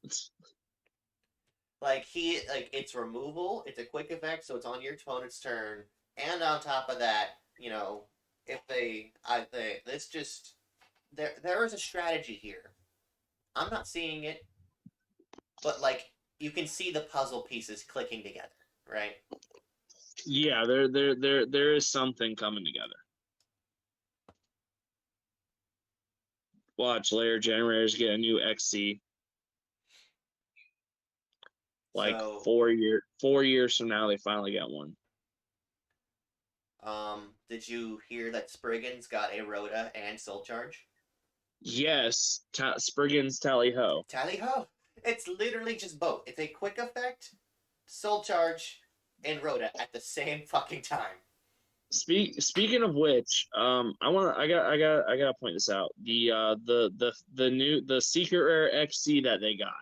Speaker 2: It's removal. It's a quick effect, so it's on your opponent's turn, and on top of that, if this just there is a strategy here. I'm not seeing it, but you can see the puzzle pieces clicking together, right?
Speaker 1: Yeah, there is something coming together. Watch layer generators get a new XC. Like
Speaker 2: So,
Speaker 1: 4 years from now, they finally got one.
Speaker 2: did you hear that Spriggan's got a Rhoda and Soul Charge?
Speaker 1: Yes, Spriggan's Tally Ho.
Speaker 2: Tally ho! It's literally just both. It's a quick effect, Soul Charge, and Rhoda at the same fucking time.
Speaker 1: Speaking of which, I gotta point this out. The secret rare XC that they got.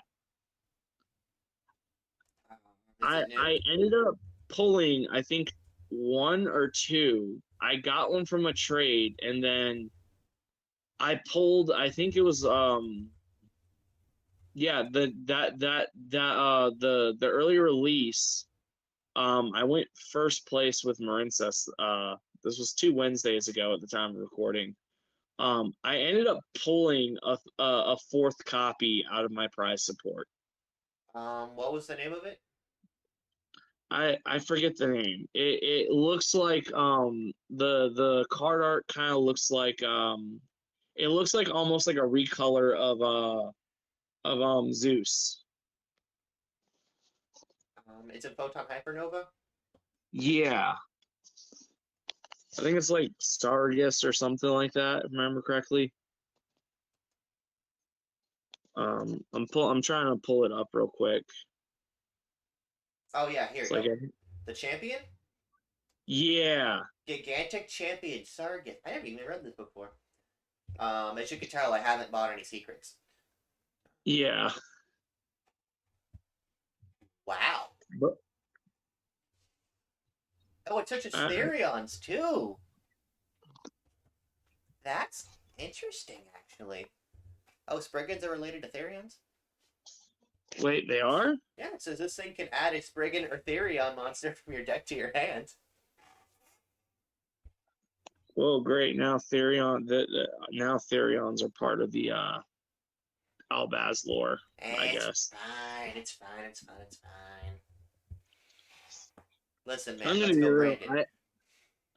Speaker 2: Is it new?
Speaker 1: I ended up pulling, I think, 1 or 2. I got one from a trade, and then I pulled. I think it was yeah, the early release. I went first place with Marincess. This was 2 Wednesdays ago at the time of recording. I ended up pulling a fourth copy out of my prize support.
Speaker 2: What was the name of it?
Speaker 1: I forget the name. It looks like the card art kind of looks like it looks like almost like a recolor of Zeus.
Speaker 2: It's a Photon Hypernova.
Speaker 1: Yeah. I think it's like Stargist or something like that, if I remember correctly. I'm trying to pull it up real quick.
Speaker 2: Oh yeah, here
Speaker 1: It's
Speaker 2: you
Speaker 1: like
Speaker 2: go. The Champion?
Speaker 1: yeah.
Speaker 2: Gigantic Champion Sargent. I never even read this before. As you can tell, I haven't bought any secrets.
Speaker 1: Yeah.
Speaker 2: Wow.
Speaker 1: But
Speaker 2: Oh, it touches
Speaker 1: uh,
Speaker 2: Therions too. That's interesting, actually. Oh, Spriggans are related to Therions?
Speaker 1: wait, they are?
Speaker 2: Yeah, it says this thing can add a Spriggan or Therion monster from your deck to your hand.
Speaker 1: Well, great. Now now Therions are part of the Albaz lore, I
Speaker 2: It's
Speaker 1: guess.
Speaker 2: fine. It's fine. It's fine. It's fine. Listen,
Speaker 1: I'm
Speaker 2: man,
Speaker 1: gonna
Speaker 2: let's
Speaker 1: be
Speaker 2: go
Speaker 1: real.
Speaker 2: Brandon.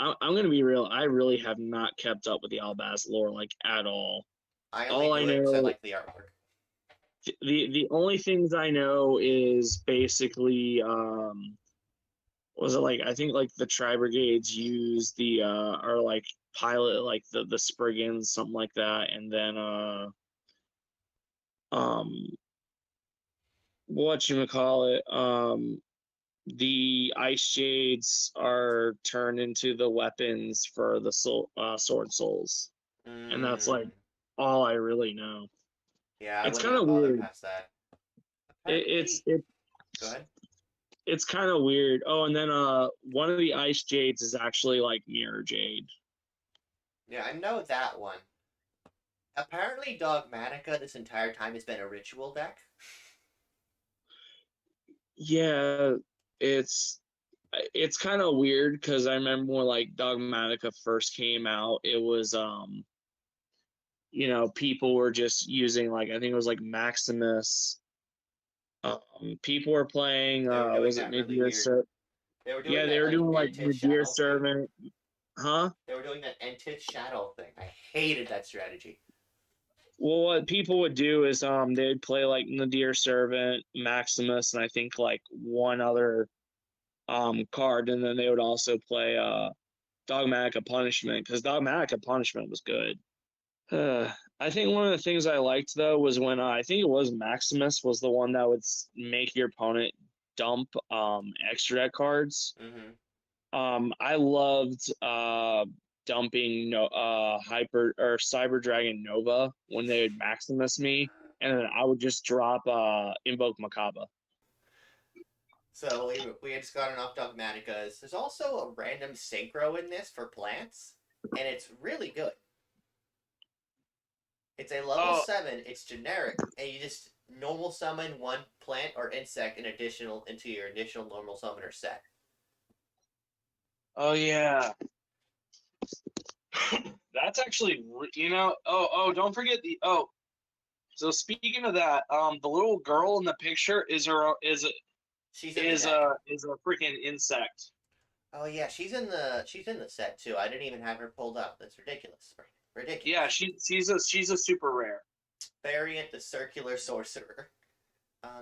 Speaker 1: I'm gonna be real. I really have not kept up with the Albaz lore like at all.
Speaker 2: I only
Speaker 1: All I
Speaker 2: do it because I
Speaker 1: know,
Speaker 2: like the artwork.
Speaker 1: the only things I know is basically was it like I think like the Tri Brigades use the or like pilot like the Spriggans, something like that, and then um what you call it the Ice Jades are turned into the weapons for the Sword Souls, and that's like
Speaker 2: Mm,
Speaker 1: all I really know.
Speaker 2: yeah, I
Speaker 1: It's
Speaker 2: wouldn't
Speaker 1: kind
Speaker 2: have
Speaker 1: of
Speaker 2: bothered
Speaker 1: weird.
Speaker 2: past that.
Speaker 1: It, it's
Speaker 2: Apparently,
Speaker 1: it,
Speaker 2: go ahead.
Speaker 1: it's kind of weird. Oh, and then one of the Ice Jades is actually like Mirror Jade.
Speaker 2: Yeah, I know that one. Apparently, Dogmatica this entire time has been a ritual deck.
Speaker 1: Yeah, it's it's kind of weird because I remember when like Dogmatica first came out, it was people were just using like I think it was like Maximus. People were playing
Speaker 2: They were doing
Speaker 1: was it
Speaker 2: that really
Speaker 1: Nadir
Speaker 2: weird.
Speaker 1: Ser-
Speaker 2: They were doing
Speaker 1: Yeah, they
Speaker 2: that
Speaker 1: were
Speaker 2: like
Speaker 1: doing like
Speaker 2: Entith
Speaker 1: Nadir
Speaker 2: Shadow thing.
Speaker 1: Servant, huh?
Speaker 2: They were doing that Entith Shadow thing. I hated that strategy.
Speaker 1: Well, what people would do is they'd play like Nadir Servant, Maximus, and I think like one other card, and then they would also play Dogmatica Punishment because Dogmatica Punishment was good. I think one of the things I liked though was when I think it was Maximus was the one that would make your opponent dump extra deck cards.
Speaker 2: Mm-hmm.
Speaker 1: I loved dumping Hyper or Cyber Dragon Nova when they would Maximus me, and then I would just drop Invoke Makaba.
Speaker 2: So we had just gotten off Dogmaticas. There's also a random synchro in this for plants, and it's really good. It's a level
Speaker 1: Oh,
Speaker 2: 7. It's generic, and you just normal summon one plant or insect in additional into your initial normal summoner set.
Speaker 1: oh yeah. That's actually don't forget the so speaking of that, the little girl in the picture
Speaker 2: She's in the deck.
Speaker 1: is a freaking insect.
Speaker 2: Oh yeah, she's in the set too. I didn't even have her pulled up. That's ridiculous.
Speaker 1: Yeah,
Speaker 2: Ridiculous.
Speaker 1: she's a super rare.
Speaker 2: Variant the circular sorcerer.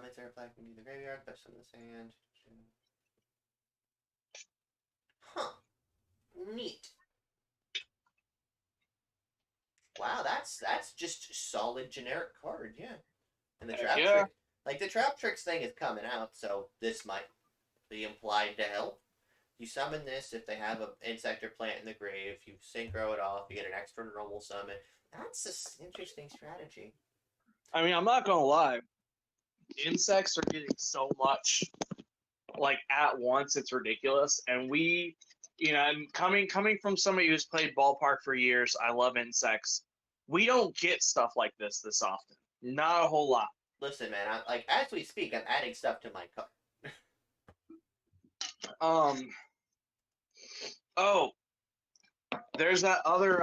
Speaker 2: It's a flag from the graveyard, best in the sand. Huh. Neat. Wow, that's just solid generic card, yeah. And the
Speaker 1: Heck
Speaker 2: trap
Speaker 1: yeah.
Speaker 2: trick, like the trap tricks thing is coming out, so this might be implied to help. You summon this if they have an insect or plant in the grave. You synchro it off. You get an extra normal summon. That's an interesting strategy.
Speaker 1: I mean, I'm not gonna lie. Insects are getting so much like at once, it's ridiculous. And I'm coming from somebody who's played ballpark for years. I love insects. We don't get stuff like this often. Not a whole lot.
Speaker 2: Listen, man, I'm like as we speak, I'm adding stuff to my cart.
Speaker 1: Um. Oh, there's that other.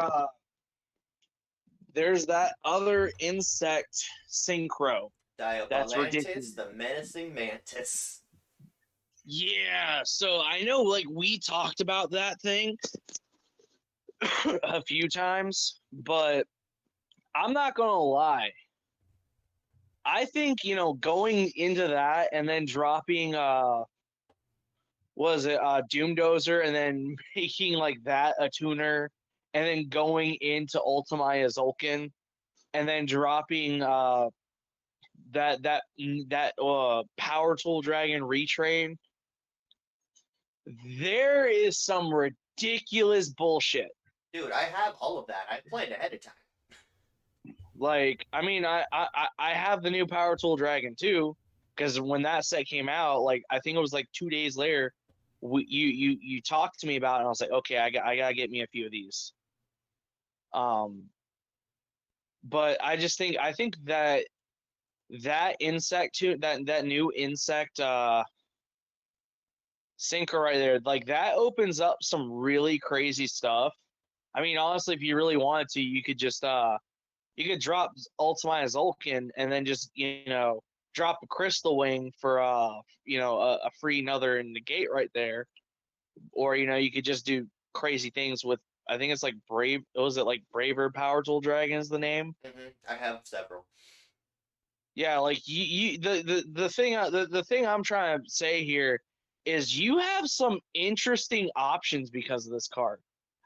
Speaker 1: There's that other insect synchro. That's ridiculous.
Speaker 2: Diophalantis, the menacing mantis.
Speaker 1: Yeah. So I know, like, we talked about that thing a few times, but I'm not gonna lie. I think, going into that and then dropping was it Doom Dozer and then making like that a tuner and then going into Ultimaya Zolkin and then dropping that Power Tool Dragon retrain. There is some ridiculous bullshit.
Speaker 2: Dude, I have all of that. I planned ahead of time.
Speaker 1: Like, I mean, I have the new Power Tool Dragon too, because when that set came out, like I think it was like 2 days later, you talked to me about it, and I was like, okay, I gotta get me a few of these. But I think that insect too, that new insect sinker right there, like that opens up some really crazy stuff. I mean, honestly, if you really wanted to, you could just you could drop Ultimate Zolkin and then just drop a Crystal Wing for a free another in the gate right there, or you could just do crazy things with. I think it's like Brave. Was it like Braver Power Tool Dragon is the name?
Speaker 2: I have several.
Speaker 1: Yeah, like the thing I'm trying to say here is you have some interesting options because of this card.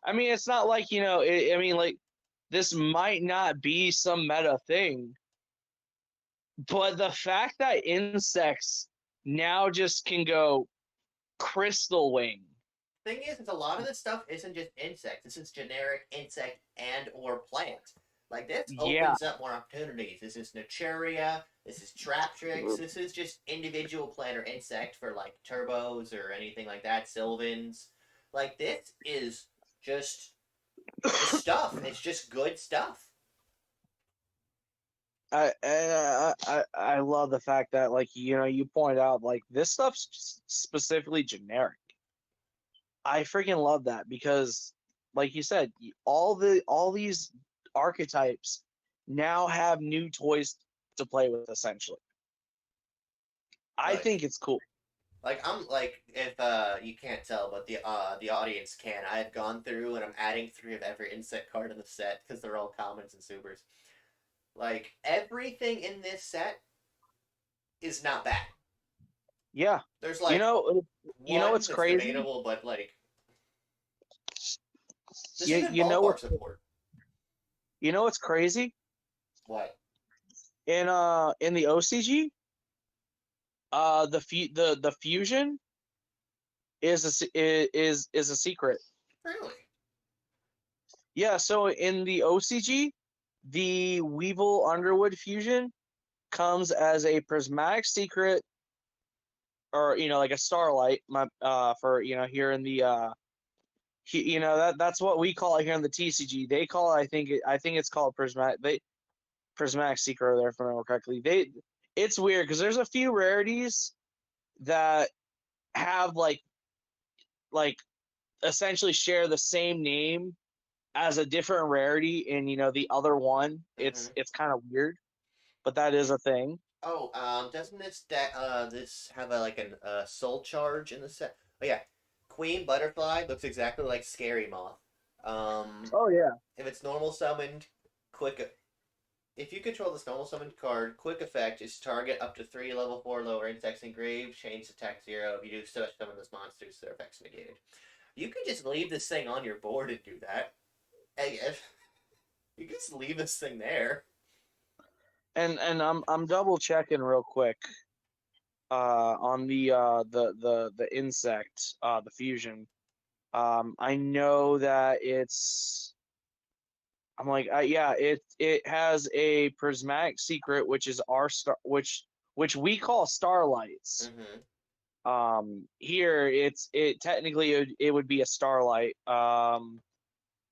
Speaker 1: I mean, it's not like I mean, like this might not be some meta thing, but the fact that insects now just can go Crystal Wing.
Speaker 2: Thing is a lot of this stuff isn't just insects. This is generic insect and or plant. Like this
Speaker 1: Yeah,
Speaker 2: opens up more opportunities. This is Naturia. This is Traptrix. This is just individual plant or insect for like turbos or anything like that. Sylvans. Like this is just stuff. It's just good stuff.
Speaker 1: I love the fact that like you point out like this stuff's specifically generic. I freaking love that because, like you said, all these archetypes now have new toys to play with. Essentially, I
Speaker 2: Like
Speaker 1: think it's cool.
Speaker 2: I'm like if you can't tell, but the audience can. I have gone through and I'm adding 3 of every insect card in the set because they're all commons and supers. Like everything in this set is not bad.
Speaker 1: Yeah,
Speaker 2: There's
Speaker 1: you
Speaker 2: like
Speaker 1: know,
Speaker 2: one
Speaker 1: it's
Speaker 2: that's
Speaker 1: crazy.
Speaker 2: debatable, but like this
Speaker 1: You
Speaker 2: isn't
Speaker 1: you know
Speaker 2: ballpark
Speaker 1: what's
Speaker 2: support.
Speaker 1: what's crazy
Speaker 2: What?
Speaker 1: in the OCG, the fusion is a secret.
Speaker 2: Really?
Speaker 1: Yeah, so in the OCG, the Weevil Underwood fusion comes as a prismatic secret, or like a starlight. For here in the that's what we call it here in the TCG. They call it, I think it's called prismatic secret there, if I remember correctly. It's weird because there's a few rarities that have like essentially share the same name as a different rarity in the other one.
Speaker 2: Mm-hmm.
Speaker 1: It's kind of weird, but that is a thing.
Speaker 2: Oh, doesn't this have a like an soul charge in the set? Oh yeah, Queen Butterfly looks exactly like Scary Moth.
Speaker 1: Oh yeah.
Speaker 2: If it's normal summoned, quick. If you control this normal summoned card, quick effect is target up to 3 level 4 lower insects engraved, change attack 0. If you do such, summon this monster, their effects negated. You can just leave this thing on your board and do that. Hey, you can just leave this thing there.
Speaker 1: And I'm double checking real quick on the insect the fusion. I know that I'm like, yeah, it has a prismatic secret, which is our star, which we call starlights.
Speaker 2: Mm-hmm.
Speaker 1: Here it technically it would be a starlight.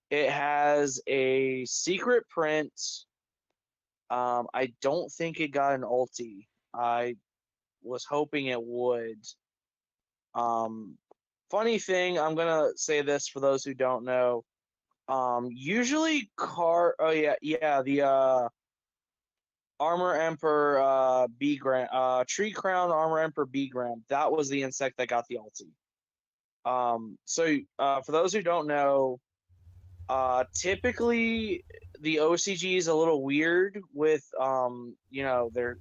Speaker 1: It has a secret print. I don't think it got an ulti. I was hoping it would. Um, Funny thing, I'm gonna say this for those who don't know. Usually oh yeah, the Armor Emperor B Gram Tree Crown Armor Emperor B Gram. That was the insect that got the ulti. For those who don't know, typically the OCG is a little weird with they're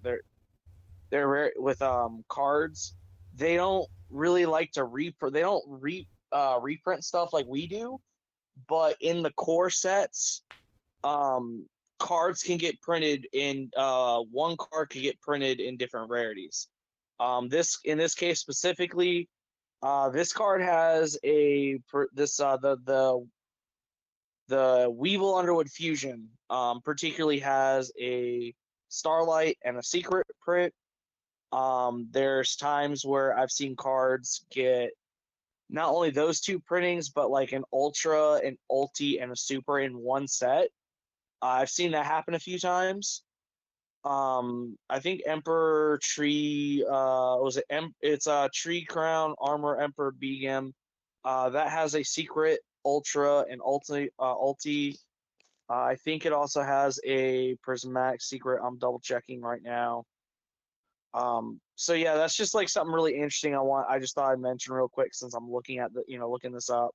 Speaker 1: rare with cards. They don't really like to reprint. They don't reprint stuff like we do. But in the core sets, um, cards can get printed in one card can get printed in different rarities. This in this case specifically, this card has the Weevil Underwood Fusion. Particularly has a Starlight and a Secret print. There's times where I've seen cards get not only those two printings, but like an Ultra, an Ulti, and a Super in one set. I've seen that happen a few times. I think Emperor Tree was it? It's a Tree Crown Armor Emperor Begum. That has a secret Ultra and Ulti. I think it also has a Prismatic secret. I'm double checking right now. So yeah, that's just like something really interesting. I just thought I'd mention real quick since I'm looking at looking this up.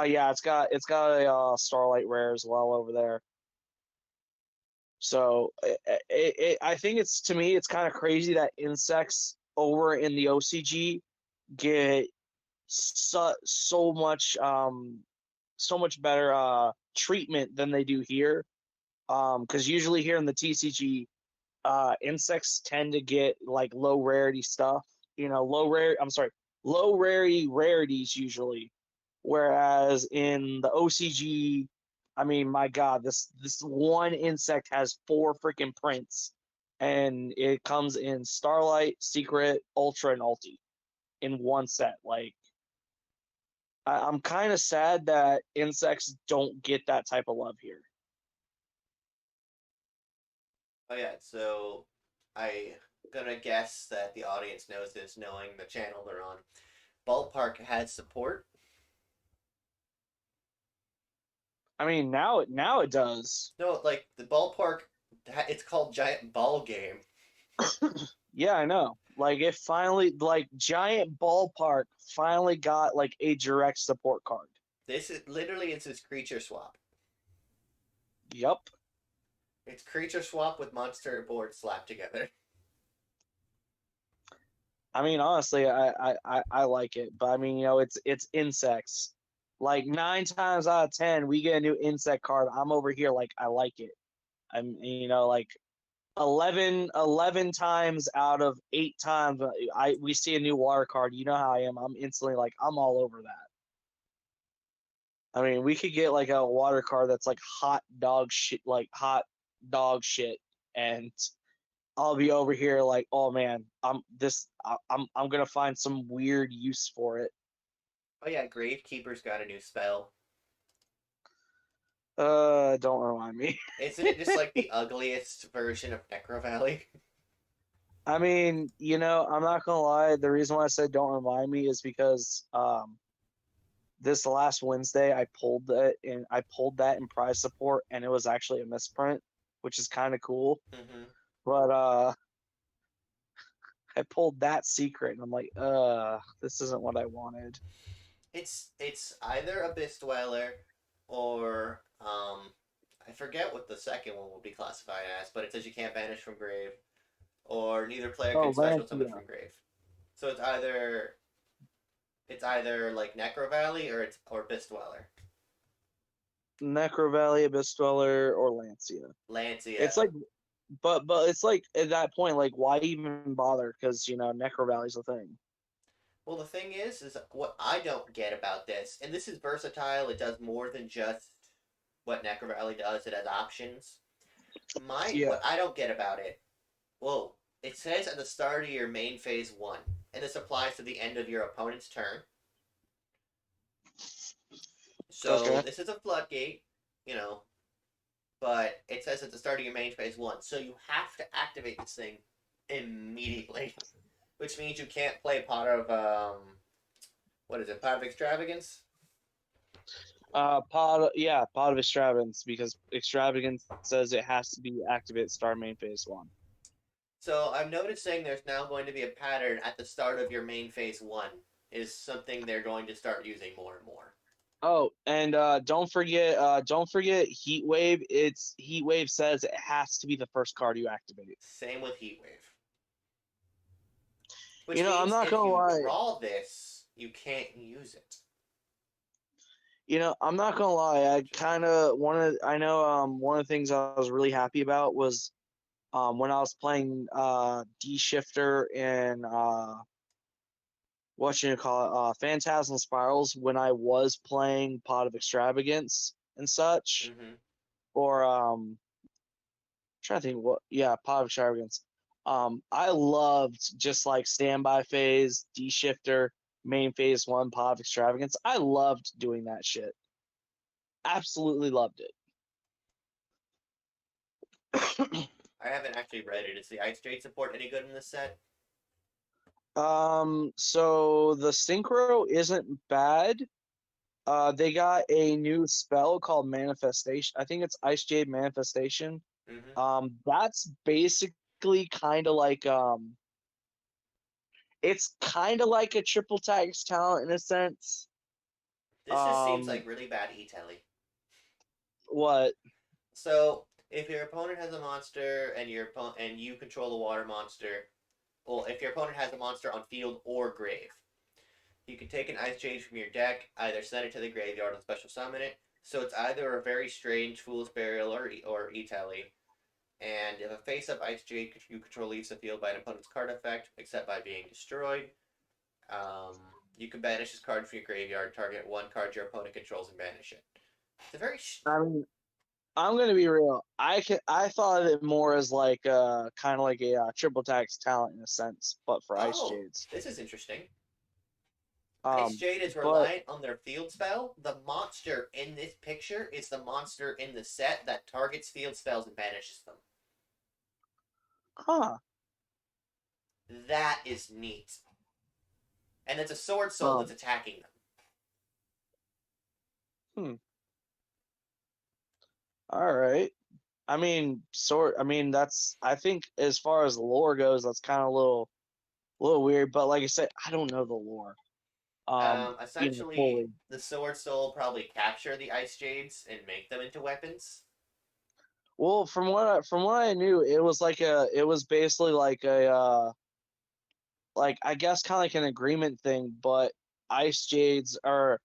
Speaker 1: Yeah, it's got a Starlight rare as well over there. So I think it's to me it's kind of crazy that insects over in the OCG get so much better treatment than they do here. Because usually here in the TCG, insects tend to get like low rarity stuff. Low rarity rarities usually. Whereas in the OCG, I mean, my God, this one insect has four freaking prints, and it comes in Starlight, Secret, Ultra, and Ulti in one set. Like, I'm kind of sad that insects don't get that type of love here.
Speaker 2: Oh yeah, so I gonna guess that the audience knows this, knowing the channel they're on. Ballpark has support.
Speaker 1: I mean, now it does.
Speaker 2: No, like the ballpark, it's called Giant Ball Game.
Speaker 1: Yeah, I know. Like it finally, like Giant Ballpark finally got like a direct support card.
Speaker 2: This is literally it's his creature swap.
Speaker 1: Yup.
Speaker 2: It's creature swap with monster board slapped together.
Speaker 1: I mean, honestly, I like it, but I mean, it's insects. Like 9 times out of 10, we get a new insect card. I'm over here like I like it. I'm like 11 times out of 8 times I we see a new water card. You know how I am. I'm instantly like I'm all over that. I mean, we could get like a water card that's like hot dog shit, and I'll be over here like, oh man, I'm gonna find some weird use for it.
Speaker 2: Oh yeah, Gravekeeper's got a new spell.
Speaker 1: Don't remind me.
Speaker 2: Isn't it just like the ugliest version of Necro Valley?
Speaker 1: I mean, I'm not gonna lie. The reason why I said don't remind me is because this last Wednesday I pulled that in prize support, and it was actually a misprint, which is kind of cool.
Speaker 2: Mm-hmm.
Speaker 1: But I pulled that secret, and I'm like, this isn't what I wanted.
Speaker 2: It's either Abyss Dweller or I forget what the second one will be classified as, but it says you can't banish from grave, or neither player
Speaker 1: Oh,
Speaker 2: can special
Speaker 1: Lance,
Speaker 2: summon
Speaker 1: yeah.
Speaker 2: from grave. So it's either like Necro Valley or Abyss Dweller.
Speaker 1: Necro Valley, Abyss Dweller, or Lancia. It's
Speaker 2: Lancia.
Speaker 1: like, but it's like at that point, like, why even bother? Because Necro Valley's a thing.
Speaker 2: Well, the thing is what I don't get about this, and this is versatile. It does more than just what Necro Valley does. It has options.
Speaker 1: Yeah.
Speaker 2: What I don't get about it. Well, it says at the start of your main phase 1, and this applies to the end of your opponent's turn. So
Speaker 1: Okay.
Speaker 2: this is a floodgate, you know, but it says at the start of your main phase 1. So you have to activate this thing immediately, which means you can't play Pot of, what is it, Pot of Extravagance?
Speaker 1: Pod of Extravagance, because Extravagance says it has to be activate start main phase one.
Speaker 2: So I'm noticing there's now going to be a pattern at the start of your main phase 1 is something they're going to start using more and more.
Speaker 1: Oh, and don't forget Heat Wave. It's Heat Wave says it has to be the first card you activate.
Speaker 2: Same with Heatwave.
Speaker 1: You
Speaker 2: Which
Speaker 1: know, I'm
Speaker 2: means
Speaker 1: not
Speaker 2: if
Speaker 1: gonna
Speaker 2: you
Speaker 1: lie.
Speaker 2: draw this, you can't use it.
Speaker 1: You know, I'm not gonna lie. I kind of one of the things I was really happy about was when I was playing D Shifter and what you call it, Phantasmal Spirals, when I was playing Pot of Extravagance and such,
Speaker 2: Mm-hmm.
Speaker 1: or trying to think what, yeah, Pot of Extravagance. I loved just like standby phase, D Shifter, main phase one, Pot of Extravagance. I loved doing that shit. Absolutely loved it.
Speaker 2: I haven't actually read it. Is the Ice Jade support any good in this set?
Speaker 1: So the synchro isn't bad. They got a new spell called Manifestation. I think it's Ice Jade Manifestation.
Speaker 2: Mm-hmm.
Speaker 1: That's basically kind of like it's kind of like a triple tax talent in a sense.
Speaker 2: This just seems
Speaker 1: Um,
Speaker 2: like really bad e-telly.
Speaker 1: what?
Speaker 2: So if your opponent has a monster and and you control the water monster, well, if your opponent has a monster on field or grave, you can take an Ice Jade from your deck, either send it to the graveyard and special summon it. So it's either a very strange Fool's Burial or E-Telly. And if a face-up Ice Jade you control leaves the field by an opponent's card effect, except by being destroyed, you can banish this card from your graveyard, target one card your opponent controls, and banish it. It's a very
Speaker 1: I mean, I'm gonna be real. I thought of it more as like kind of like a triple tax talent in a sense, but for Ice
Speaker 2: oh,
Speaker 1: Jades.
Speaker 2: this is interesting. Ice
Speaker 1: Um,
Speaker 2: Jade is
Speaker 1: but
Speaker 2: reliant on their field spell. The monster in this picture is the monster in the set that targets field spells and banishes them.
Speaker 1: huh.
Speaker 2: That is neat. And it's a sword soul that's
Speaker 1: Um,
Speaker 2: attacking them.
Speaker 1: hmm. All right. I mean, sort. I mean, that's. I think as far as lore goes, that's kind of a little weird. But like I said, I don't know the lore.
Speaker 2: Essentially,
Speaker 1: Fully.
Speaker 2: the sword soul probably capture the ice jades and make them into weapons.
Speaker 1: Well, from what I knew, it was basically like a like I guess kind of like an agreement thing, but ice jades are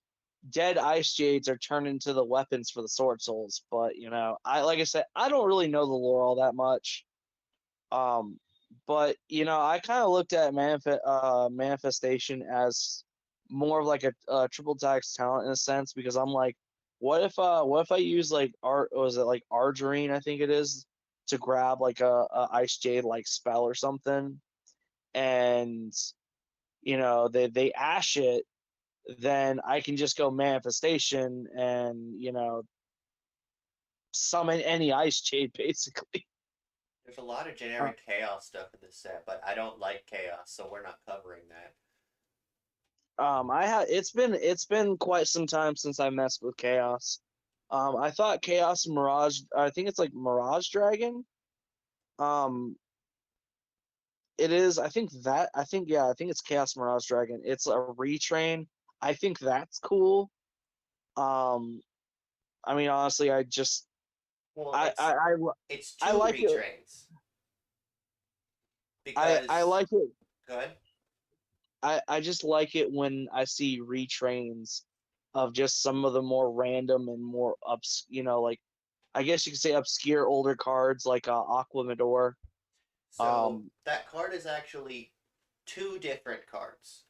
Speaker 1: dead ice jades are turned into the weapons for the sword souls. But you know, I like I said, I don't really know the lore all that much. Um, but you know, I kind of looked at manifestation as more of like a triple tax talent in a sense because I'm like, what if I use like art was it like Argerine I think it is to grab like a ice jade like spell or something, and you know they ash it, then I can just go manifestation and you know summon any ice jade basically.
Speaker 2: There's a lot of generic chaos stuff in this set, but I don't like chaos, so we're not covering that.
Speaker 1: I have it's been quite some time since I messed with Chaos. I thought Chaos Mirage. I think it's like Mirage Dragon. Um, it is. I think that. I think yeah. I think it's Chaos Mirage Dragon. It's a retrain. I think that's cool. Um, I mean, honestly, I just
Speaker 2: Well,
Speaker 1: I I I,
Speaker 2: it's
Speaker 1: I
Speaker 2: two
Speaker 1: like it.
Speaker 2: retrains
Speaker 1: I
Speaker 2: because
Speaker 1: like it.
Speaker 2: go ahead.
Speaker 1: I just like it when I see retrains of just some of the more random and more you know, like I guess you could say obscure older cards like Aqua.
Speaker 2: So
Speaker 1: Um,
Speaker 2: that card is actually two different cards.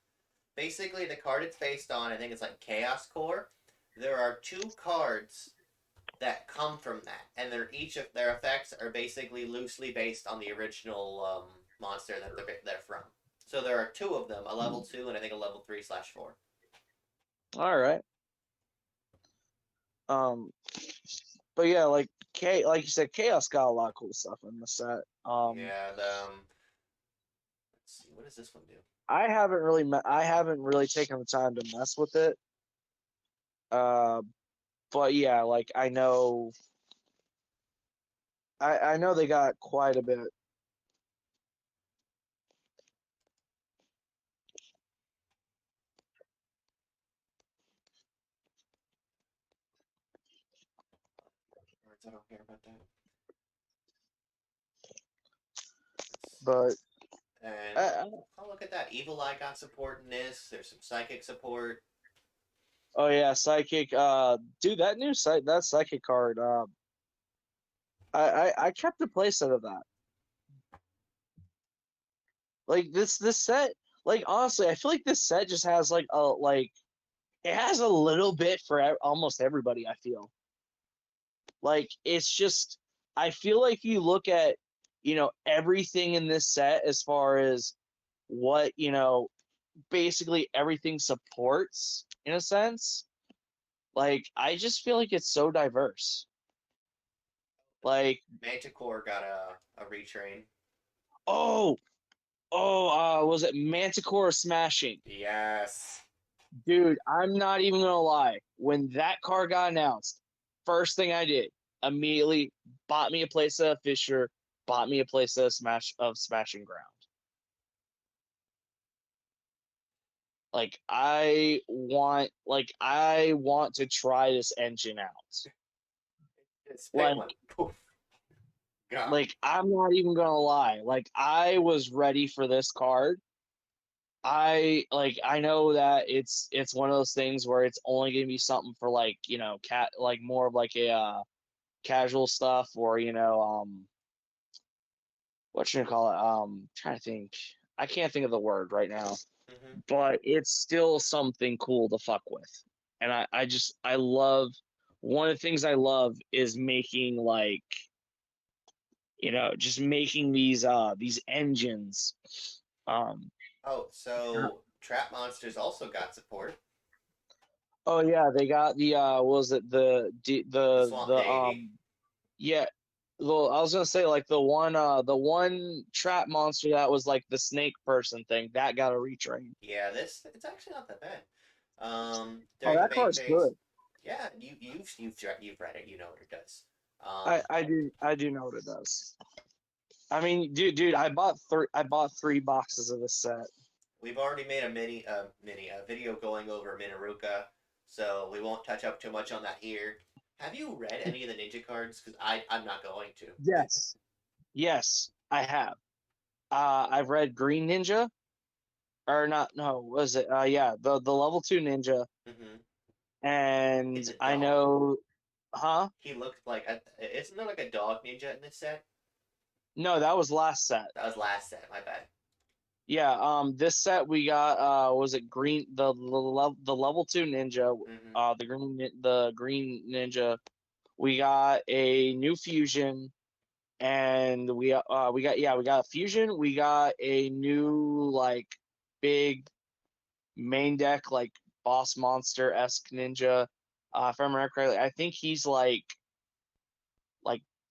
Speaker 2: Basically, the card it's based on, I think it's like Chaos Core. There are two cards that come from that, and they're each of their effects are basically loosely based on the original monster that they're from. So there are two of them, a level 2 and I think a level 3/4.
Speaker 1: all right. Um, but yeah, like you said, Chaos got a lot of cool stuff in the set.
Speaker 2: Yeah, let's see, what does this one do?
Speaker 1: I haven't really taken the time to mess with it. Uh, but yeah, like I know they got quite a bit.
Speaker 2: Cards, I don't care about that.
Speaker 1: But
Speaker 2: And
Speaker 1: I,
Speaker 2: oh, look at that. Evil Eye got support in this. There's some psychic support.
Speaker 1: oh yeah, psychic. Dude, that psychic card. I kept a playset of that. Like this set. Like honestly, I feel like this set just has it has a little bit for almost everybody. I feel like it's just. I feel like you look at everything in this set as far as what basically everything supports in a sense. Like I just feel like it's so diverse. Like
Speaker 2: Manticore got a retrain.
Speaker 1: oh was it Manticore Smashing?
Speaker 2: Yes.
Speaker 1: Dude, I'm not even gonna lie. When that car got announced, first thing I did immediately bought me a playset of Fisher, bought me a playset of Smashing Ground. I want to try this engine out.
Speaker 2: Just pick
Speaker 1: Like
Speaker 2: one. Poof. Gone.
Speaker 1: like I'm not even gonna lie. Like I was ready for this card. I know that it's one of those things where it's only gonna be something for cat like more of like a casual stuff or what you call it trying to think. I can't think of the word right now,
Speaker 2: Mm-hmm.
Speaker 1: but it's still something cool to fuck with. And I love one of the things I love is making just making these engines. Um
Speaker 2: Oh, so Trap Monsters also got support.
Speaker 1: oh yeah, they got the what was it
Speaker 2: The Swamp
Speaker 1: the
Speaker 2: Deity.
Speaker 1: yeah. Well, I was gonna say like the one trap monster that was like the snake person thing that got a retrain.
Speaker 2: Yeah, this it's actually not that bad.
Speaker 1: Oh,
Speaker 2: During the
Speaker 1: that
Speaker 2: main
Speaker 1: card's
Speaker 2: phase,
Speaker 1: good.
Speaker 2: yeah, you've read it. You know what it does.
Speaker 1: I do know what it does. I mean, dude, I bought 3 boxes of this set.
Speaker 2: We've already made a video going over Minaruka, so we won't touch up too much on that here. Have you read any of the ninja cards? Because I'm not going to.
Speaker 1: Yes, yes, I have. I've read Green Ninja or not? No, was it? Yeah, the level 2 ninja,
Speaker 2: Mm-hmm.
Speaker 1: and
Speaker 2: It's a
Speaker 1: I
Speaker 2: dog.
Speaker 1: know, huh?
Speaker 2: He looked like isn't there like a dog ninja in this set?
Speaker 1: No, that was last set.
Speaker 2: That was last set. My bad.
Speaker 1: Yeah, this set we got was it green the level 2 ninja,
Speaker 2: Mm-hmm.
Speaker 1: the green ninja. We got a new fusion and we got a fusion, we got a new big main deck boss monster-esque ninja. If I remember correctly, I think he's like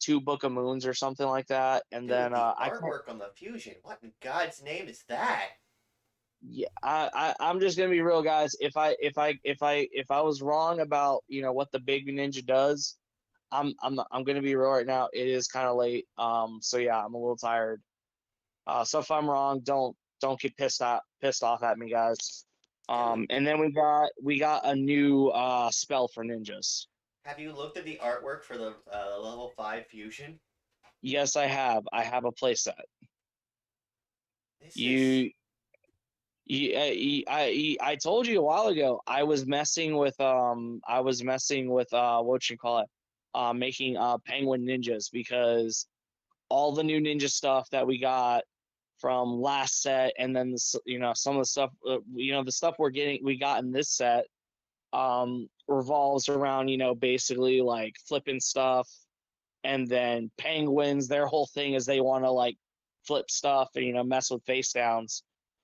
Speaker 1: 2 Book of Moons or something like that. And
Speaker 2: Dude,
Speaker 1: then
Speaker 2: the
Speaker 1: I can't.
Speaker 2: artwork on the fusion. What in God's name is that?
Speaker 1: Yeah, I'm just gonna be real, guys. If I was wrong about what the big ninja does, I'm gonna be real right now. It is kind of late. So yeah, I'm a little tired. So if I'm wrong, don't get pissed off at me, guys.
Speaker 2: Dude,
Speaker 1: And then we got a new spell for ninjas.
Speaker 2: have you looked at the artwork for the level 5 fusion?
Speaker 1: Yes, I have. I have a playset.
Speaker 2: This is.
Speaker 1: You I told you a while ago I was messing with what you call it making penguin ninjas because all the new ninja stuff that we got from last set and then some of the stuff the stuff we got in this set revolves around basically like flipping stuff, and then penguins their whole thing is they want to flip stuff and mess with face downs.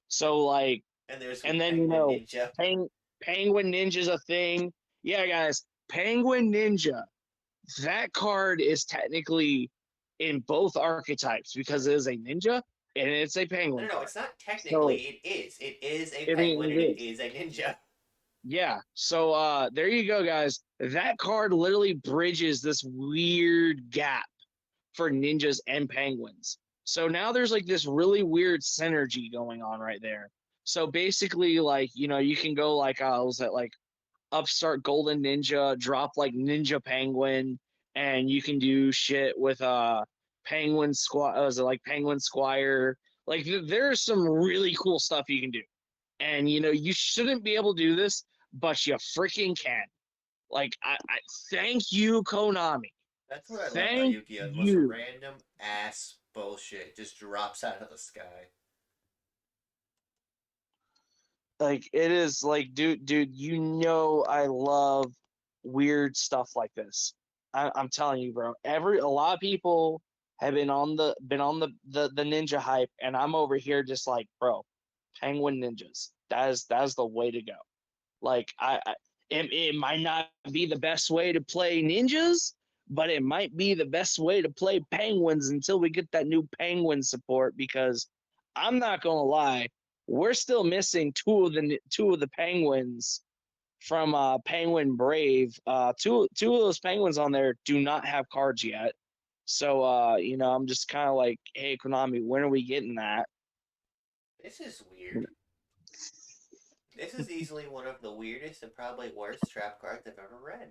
Speaker 1: So
Speaker 2: And there's
Speaker 1: and then
Speaker 2: Penguin Ninja.
Speaker 1: Penguin Ninja's a thing. Yeah, guys. Penguin Ninja. That card is technically in both archetypes because it is a ninja and it's a penguin
Speaker 2: No,
Speaker 1: card.
Speaker 2: it's not
Speaker 1: So
Speaker 2: technically. It is. It is a
Speaker 1: I mean,
Speaker 2: penguin
Speaker 1: it
Speaker 2: and it
Speaker 1: is.
Speaker 2: is a ninja.
Speaker 1: Yeah. So there you go, guys. That card literally bridges this weird gap for ninjas and penguins. So now there's like this really weird synergy going on right there. So basically, like, you can go like was that like upstart golden ninja, drop like ninja penguin, and you can do shit with penguin squire. Was it like penguin squire? Like there's some really cool stuff you can do, and you shouldn't be able to do this, but you freaking can. Like I thank you, Konami.
Speaker 2: That's what I love about
Speaker 1: Thank
Speaker 2: Yu-Gi-Oh! The most
Speaker 1: you.
Speaker 2: random ass bullshit just drops out of the sky.
Speaker 1: Like it is like, dude, I love weird stuff like this. I'm telling you, bro. A lot of people have been on the ninja hype, and I'm over here just like, bro, penguin ninjas. That is the way to go. Like it might not be the best way to play ninjas, but it might be the best way to play penguins until we get that new penguin support. Because I'm not gonna lie, we're still missing two of the penguins from Penguin Brave. Two of those penguins on there do not have cards yet. So I'm just kind of like, hey, Konami, when are we getting that?
Speaker 2: This is weird. This is easily one of the weirdest and probably worst trap cards I've ever read.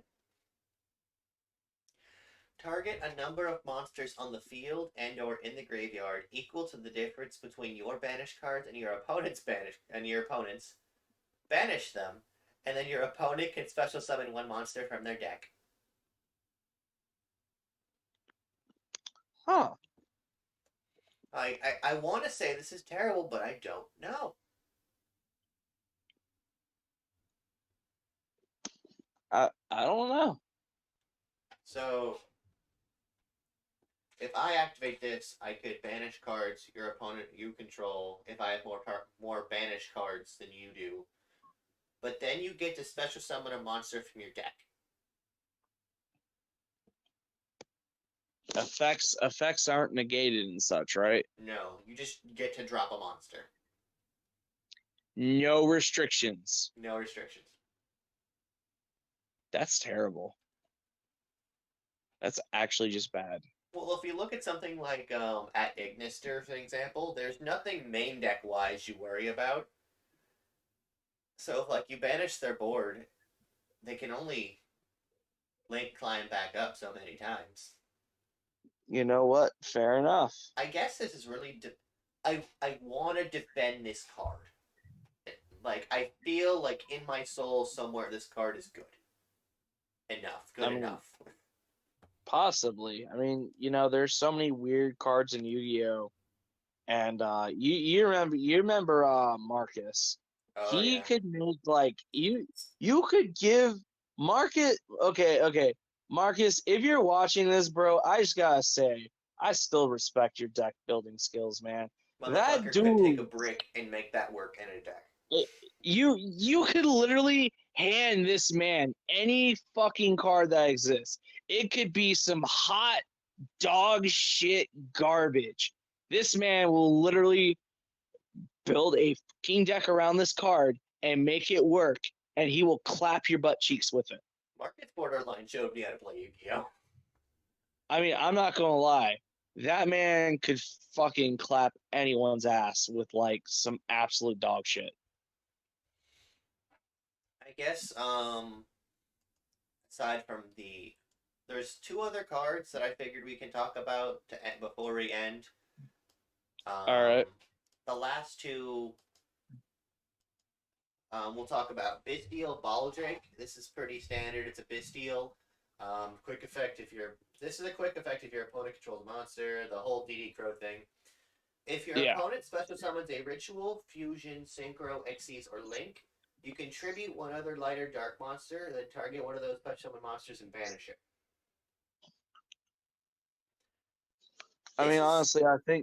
Speaker 2: Target a number of monsters on the field and or in the graveyard equal to the difference between your banished cards and your opponent's banish and your opponent's. Banish them, and then your opponent can special summon one monster from their deck.
Speaker 1: Huh.
Speaker 2: I want to say this is terrible, but I don't know.
Speaker 1: I don't know.
Speaker 2: So if I activate this, I could banish cards your opponent you control if I have more banished cards than you do. But then you get to special summon a monster from your deck.
Speaker 1: Effects aren't negated and such, right?
Speaker 2: No, you just get to drop a monster.
Speaker 1: No restrictions.
Speaker 2: No restrictions.
Speaker 1: That's terrible. That's actually just bad.
Speaker 2: Well, if you look at something like at Ignister, for example, there's nothing main deck wise you worry about. So if like you banish their board, they can only link climb back up so many times.
Speaker 1: You know what? Fair enough.
Speaker 2: I guess this is really. I want to defend this card. Like I feel like in my soul somewhere this card is good enough. Good
Speaker 1: I mean,
Speaker 2: enough.
Speaker 1: possibly. I mean, there's so many weird cards in Yu-Gi-Oh, and you remember Marcus.
Speaker 2: Oh
Speaker 1: He
Speaker 2: yeah.
Speaker 1: could make like you could give Marcus. Okay, Marcus, if you're watching this, bro, I just gotta say, I still respect your deck building skills, man. That
Speaker 2: Motherfucker could take a
Speaker 1: dude,
Speaker 2: brick and make that work in a deck.
Speaker 1: you could literally hand this man any fucking card that exists. It could be some hot dog shit garbage. This man will literally build a fucking deck around this card and make it work, and he will clap your butt cheeks with it.
Speaker 2: Marcus Borderline showed me how to play Yu-Gi-Oh.
Speaker 1: I mean, I'm not gonna lie. That man could fucking clap anyone's ass with like some absolute dog shit.
Speaker 2: I guess aside from there's two other cards that I figured we can talk about to end, before we end.
Speaker 1: All
Speaker 2: Um,
Speaker 1: right.
Speaker 2: the last two, we'll talk about Bisteel Baldrick. This is pretty standard. It's a Bisteel. Quick effect if you're. This is a quick effect if your opponent controls a monster. The whole DD Crow thing. If your
Speaker 1: Yeah.
Speaker 2: opponent special summons a Ritual, Fusion, Synchro, Xyz, or Link, you can tribute one other light or dark monster, then target one of those special summon monsters and banish it.
Speaker 1: I
Speaker 2: This
Speaker 1: mean,
Speaker 2: is
Speaker 1: honestly,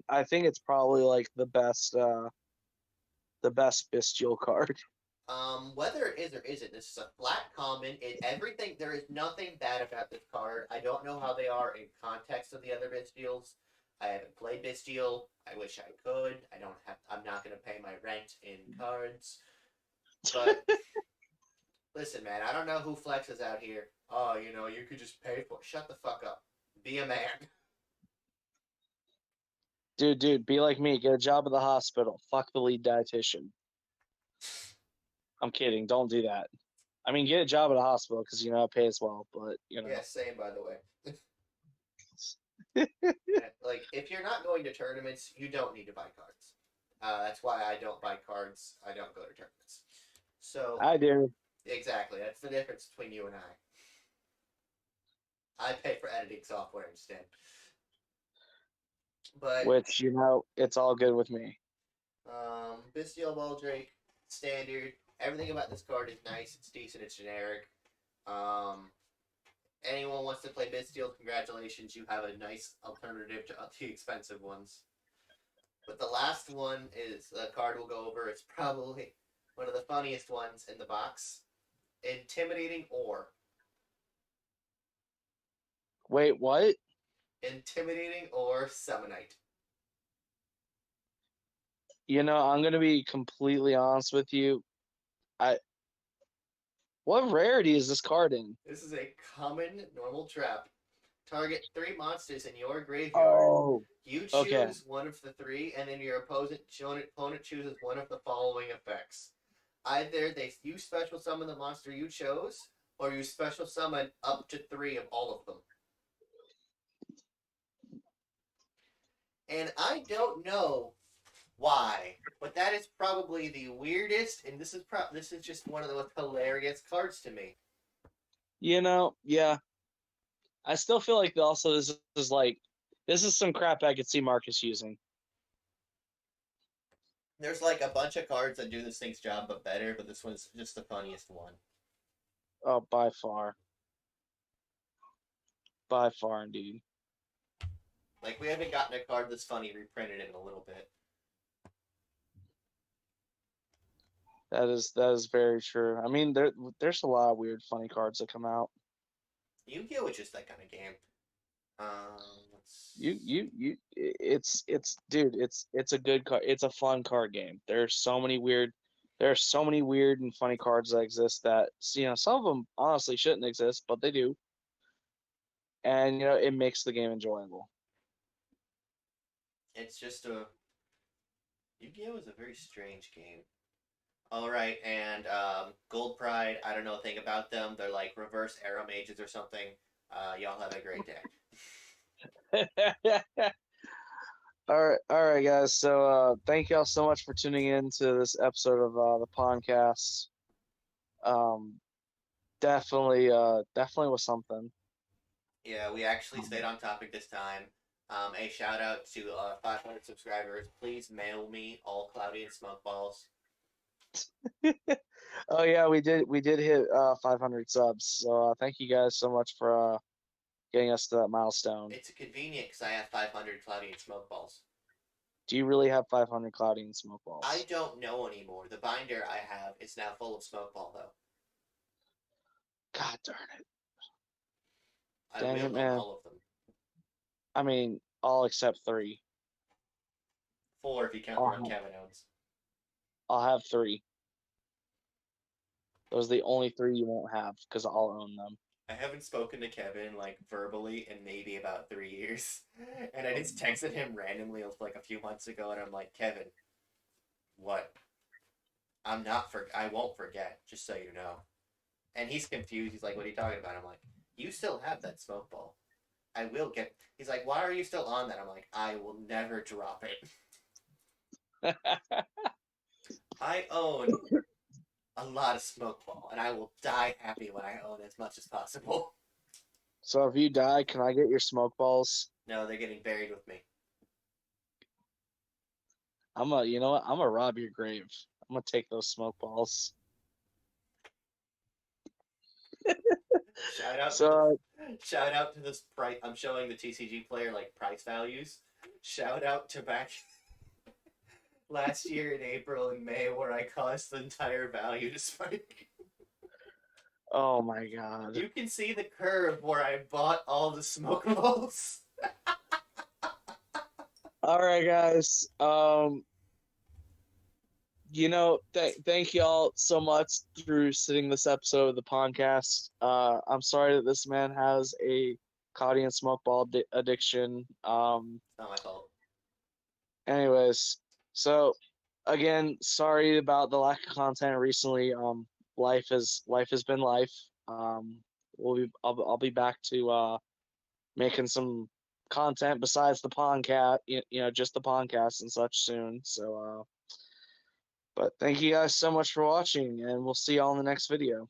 Speaker 1: I think it's probably like the best bestial card.
Speaker 2: Whether it is or isn't, this is a flat common. Everything there is nothing bad about this card. I don't know how they are in context of the other Bystials. I haven't played Bystial. I wish I could. I don't have. I'm not gonna pay my rent in cards. But listen, man, I don't know who flexes out here. Oh, you could just pay for it. Shut the fuck up. Be a man.
Speaker 1: Dude, be like me. Get a job at the hospital. Fuck the lead dietitian. I'm kidding. Don't do that. I mean, get a job at a hospital because it pays well. But
Speaker 2: Yeah, same by the way. Like, if you're not going to tournaments, you don't need to buy cards. That's why I don't buy cards. I don't go to tournaments. So,
Speaker 1: I do.
Speaker 2: exactly. That's the difference between you and I. I pay for editing software instead. But,
Speaker 1: Which it's all good with me.
Speaker 2: Bestial Baldrake, standard. Everything about this card is nice. It's decent. It's generic. Um, anyone wants to play Bestial, congratulations. You have a nice alternative to the expensive ones. But the last one is a card we'll go over. It's probably one of the funniest ones in the box. Intimidating Ore.
Speaker 1: Wait, what?
Speaker 2: Intimidating Ore Summonite.
Speaker 1: I'm gonna be completely honest with you. I What rarity is this card in?
Speaker 2: This is a common normal trap. Target 3 monsters in your graveyard.
Speaker 1: Oh,
Speaker 2: You
Speaker 1: okay.
Speaker 2: choose one of the 3, and then your opponent chooses one of the following effects. Either you special summon the monster you chose, or you special summon up to 3 of all of them. And I don't know why, but that is probably the weirdest, and this is just one of the most hilarious cards to me.
Speaker 1: Yeah. I still feel like also this is some crap I could see Marcus using.
Speaker 2: There's like a bunch of cards that do this thing's job but better, but this one's just the funniest one.
Speaker 1: Oh, by far. By far indeed.
Speaker 2: Like, we haven't gotten a card this funny reprinted in a little bit.
Speaker 1: That is very true. I mean, there's a lot of weird, funny cards that come out.
Speaker 2: Yu-Gi-Oh! Is just that kind of game.
Speaker 1: It's dude, it's a good card. It's a fun card game. There are so many weird and funny cards that exist that some of them honestly shouldn't exist, but they do, and it makes the game enjoyable.
Speaker 2: It's just a Yu-Gi-Oh! Is a very strange game. All right, and Gold Pride. I don't know a thing about them. They're like reverse arrow mages or something. Y'all have a great day.
Speaker 1: All right, guys. So, thank y'all so much for tuning in to this episode of the Pondcast. Um, definitely was something.
Speaker 2: Yeah, we actually stayed on topic this time. A shout out to 500 subscribers. Please mail me all cloudy and smoke balls.
Speaker 1: Oh yeah, we did hit 500 subs. So, thank you guys so much for getting us to that milestone.
Speaker 2: It's convenient because I have 500 cloudy and smoke balls.
Speaker 1: Do you really have 500 cloudy and smoke balls?
Speaker 2: I don't know anymore. The binder I have is now full of smoke ball though.
Speaker 1: God darn it!
Speaker 2: I
Speaker 1: Dang
Speaker 2: will
Speaker 1: it,
Speaker 2: own
Speaker 1: man.
Speaker 2: all of them.
Speaker 1: I mean, all except 3.
Speaker 2: 4 if you count the one
Speaker 1: I'll
Speaker 2: Kevin owns.
Speaker 1: I'll have 3. Those are the only 3 you won't have because I'll own them.
Speaker 2: I haven't spoken to Kevin like verbally in maybe about 3 years, and I just texted him randomly like a few months ago, and I'm like, Kevin, what? I won't forget, just so you know. And he's confused. He's like, what are you talking about? I'm like, you still have that smoke ball. I will get. He's like, why are you still on that? I'm like, I will never drop it. I own a lot of smoke ball, and I will die happy when I own as much as possible.
Speaker 1: So if you die, can I get your smoke balls?
Speaker 2: No, they're getting buried with me.
Speaker 1: You know what? I'm gonna rob your grave. I'm gonna take those smoke balls.
Speaker 2: Shout out
Speaker 1: So
Speaker 2: shout out to this price. I'm showing the TCG player like price values. Shout out to back last year in April and May where I caused the entire value to spike.
Speaker 1: Oh my god.
Speaker 2: You can see the curve where I bought all the smokables.
Speaker 1: All right, guys. Thank y'all so much through sitting this episode of the podcast. I'm sorry that this man has a coffee and smoke ball addiction.
Speaker 2: It's not my fault.
Speaker 1: Anyways, so again, sorry about the lack of content recently. Life has been life. I'll be back to making some content besides the podcast, just the podcast and such soon. So, but thank you guys so much for watching, and we'll see y'all in the next video.